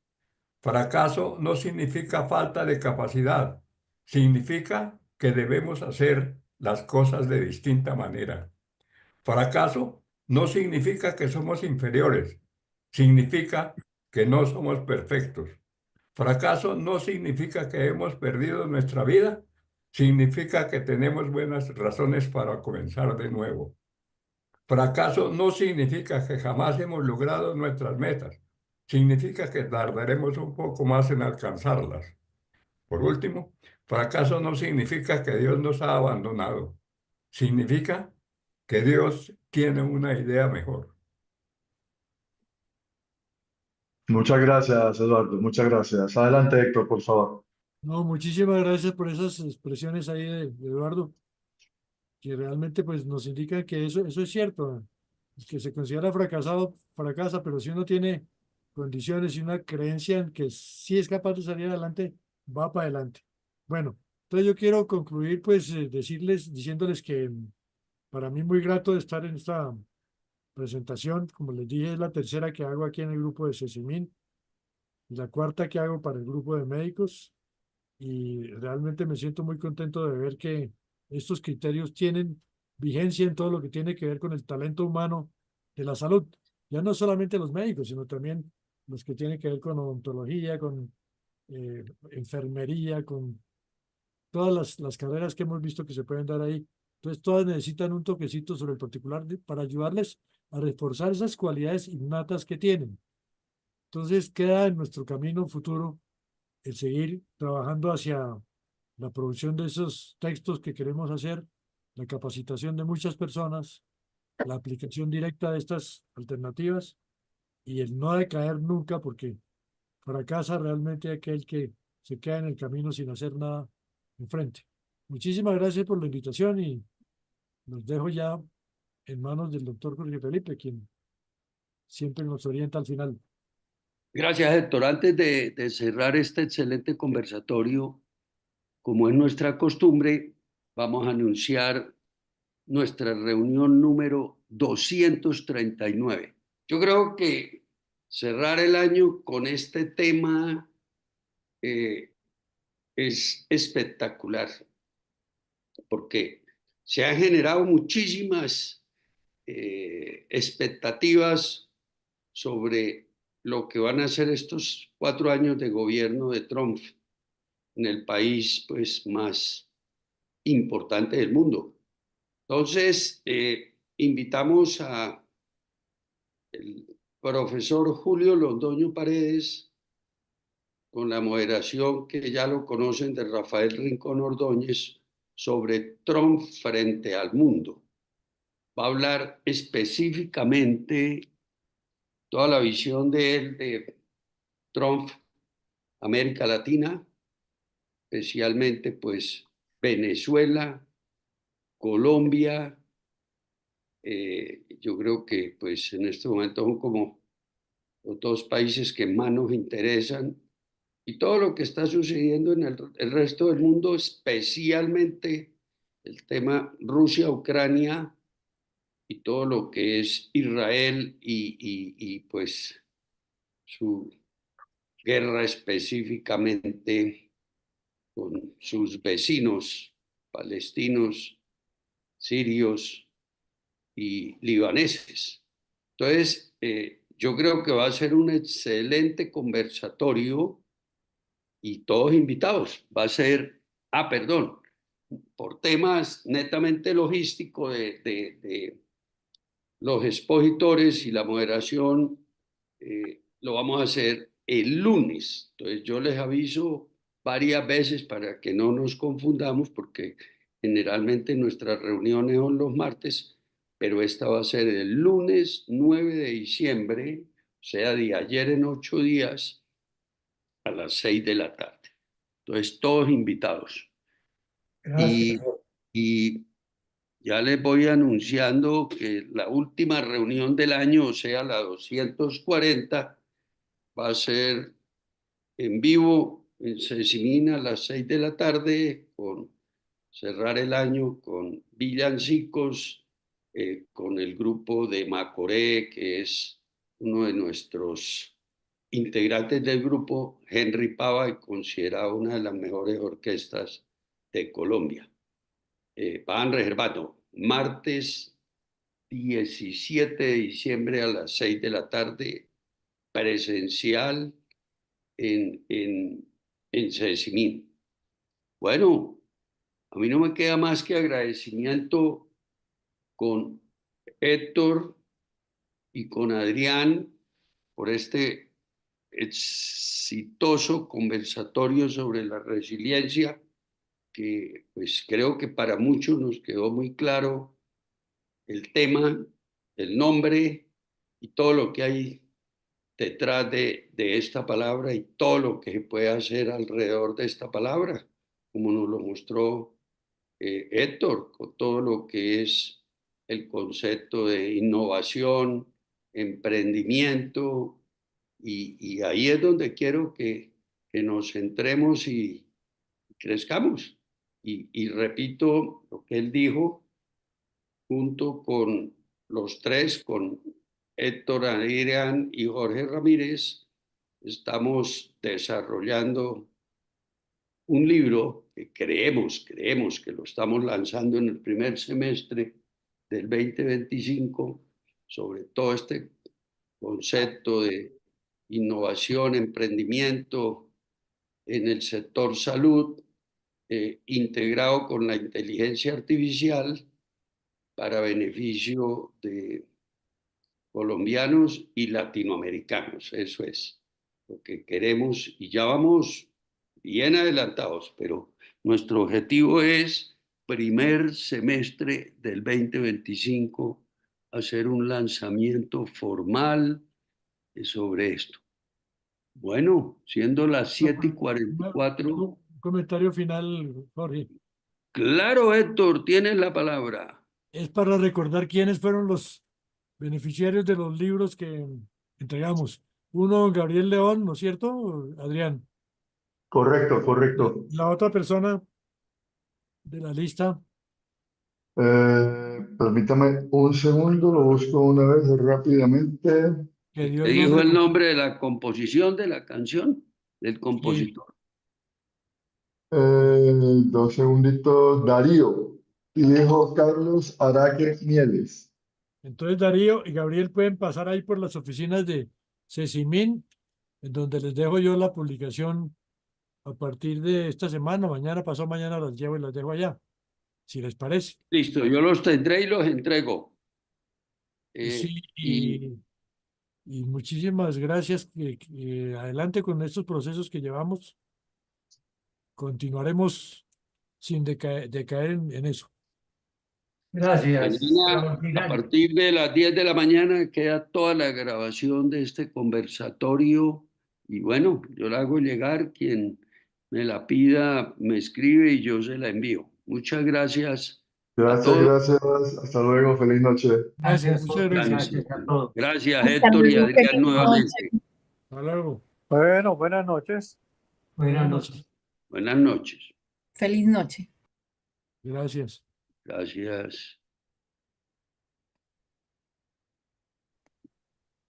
Fracaso no significa falta de capacidad. Significa que debemos hacer las cosas de distinta manera. Fracaso no significa que somos inferiores. Significa que no somos perfectos. Fracaso no significa que hemos perdido nuestra vida. Significa que tenemos buenas razones para comenzar de nuevo. Fracaso no significa que jamás hemos logrado nuestras metas. Significa que tardaremos un poco más en alcanzarlas. Por último, fracaso no significa que Dios nos ha abandonado. Significa que Dios tiene una idea mejor. Muchas gracias, Eduardo. Muchas gracias. Adelante, Héctor, por favor. No, muchísimas gracias por esas expresiones ahí de Eduardo, que realmente pues nos indican que eso es cierto. El que se considera fracasado, fracasa, pero si uno tiene condiciones y una creencia en que sí es capaz de salir adelante, va para adelante. Bueno, entonces yo quiero concluir pues diciéndoles que para mí muy grato de estar en esta presentación. Como les dije, es la tercera que hago aquí en el grupo de Sesimín y la cuarta que hago para el grupo de médicos. Y realmente me siento muy contento de ver que estos criterios tienen vigencia en todo lo que tiene que ver con el talento humano de la salud. Ya no solamente los médicos, sino también los que tienen que ver con odontología, con enfermería, con todas las carreras que hemos visto que se pueden dar ahí. Entonces, todas necesitan un toquecito sobre el particular para ayudarles a reforzar esas cualidades innatas que tienen. Entonces, queda en nuestro camino futuro el seguir trabajando hacia la producción de esos textos que queremos hacer, la capacitación de muchas personas, la aplicación directa de estas alternativas y el no decaer nunca, porque fracasa realmente aquel que se queda en el camino sin hacer nada enfrente. Muchísimas gracias por la invitación y los dejo ya en manos del doctor Jorge Felipe, quien siempre nos orienta al final. Gracias, Héctor. Antes de cerrar este excelente conversatorio, como es nuestra costumbre, vamos a anunciar nuestra reunión número 239. Yo creo que cerrar el año con este tema es espectacular, porque se han generado muchísimas expectativas sobre lo que van a ser estos 4 años de gobierno de Trump en el país pues, más importante del mundo. Entonces, invitamos a el profesor Julio Londoño Paredes, con la moderación que ya lo conocen de Rafael Rincón Ordóñez, sobre Trump frente al mundo. Va a hablar específicamente toda la visión de él de Trump, América Latina, especialmente pues Venezuela, Colombia. Yo creo que pues en este momento son como los 2 países que más nos interesan, y todo lo que está sucediendo en el resto del mundo, especialmente el tema Rusia-Ucrania y todo lo que es Israel y pues su guerra específicamente con sus vecinos palestinos, sirios y libaneses. Entonces, yo creo que va a ser un excelente conversatorio y todos invitados. Va a ser, perdón, por temas netamente logísticos de los expositores y la moderación, lo vamos a hacer el lunes. Entonces yo les aviso varias veces para que no nos confundamos, porque generalmente nuestras reuniones son los martes, pero esta va a ser el lunes 9 de diciembre, o sea, de ayer en 8 días, a las 6 de la tarde. Entonces, todos invitados. Gracias. Y ya les voy anunciando que la última reunión del año, o sea, la 240, va a ser en vivo en Cecimina a las 6 de la tarde, con cerrar el año con villancicos, con el grupo de Macoré, que es uno de nuestros integrantes del grupo, Henry Pava, y considerado una de las mejores orquestas de Colombia. Van reservando martes 17 de diciembre a las 6 de la tarde, presencial en Cecimín. Bueno, a mí no me queda más que agradecimiento con Héctor y con Adrián por este exitoso conversatorio sobre la resiliencia, que pues creo que para muchos nos quedó muy claro el tema, el nombre y todo lo que hay detrás de esta palabra y todo lo que se puede hacer alrededor de esta palabra, como nos lo mostró Héctor, con todo lo que es el concepto de innovación, emprendimiento, y ahí es donde quiero que nos centremos y crezcamos. Y repito lo que él dijo, junto con los tres, con Héctor, Adrián y Jorge Ramírez, estamos desarrollando un libro que creemos que lo estamos lanzando en el primer semestre del 2025, sobre todo este concepto de innovación, emprendimiento en el sector salud, integrado con la inteligencia artificial para beneficio de colombianos y latinoamericanos. Eso es lo que queremos, y ya vamos bien adelantados, pero nuestro objetivo es primer semestre del 2025 hacer un lanzamiento formal sobre esto. Bueno, siendo las 7:44. Un comentario final, Jorge. Claro, Héctor, tienes la palabra. Es para recordar quiénes fueron los beneficiarios de los libros que entregamos. Uno, Gabriel León, ¿no es cierto, Adrián? Correcto, correcto. La otra persona de la lista. Permítame un segundo, lo busco una vez rápidamente. Que Dios ¿Te nos dijo el recompense. nombre de la composición de la canción? Del compositor. Dos segunditos. Darío. Y dijo Carlos Araque Mieles. Entonces Darío y Gabriel pueden pasar ahí por las oficinas de Cecimín, en donde les dejo yo la publicación a partir de esta semana, mañana, pasado mañana las llevo y las dejo allá, si les parece. Listo, yo los tendré y los entrego. Sí, Y y muchísimas gracias. Adelante con estos procesos que llevamos. Continuaremos sin decaer en eso. Gracias. mañana, a partir de las 10 de la mañana, queda toda la grabación de este conversatorio. Y bueno, yo la hago llegar. Quien me la pida, me escribe y yo se la envío. Muchas gracias a Gracias, todos. gracias. Hasta luego. Feliz noche. Gracias, muchas gracias. Gracias, a todos. gracias Hasta Héctor y luego, Adrián feliz nuevamente. noche. Hasta luego. Bueno, buenas noches. Buenas noches. Buenas noches. Feliz noche. Gracias. Gracias.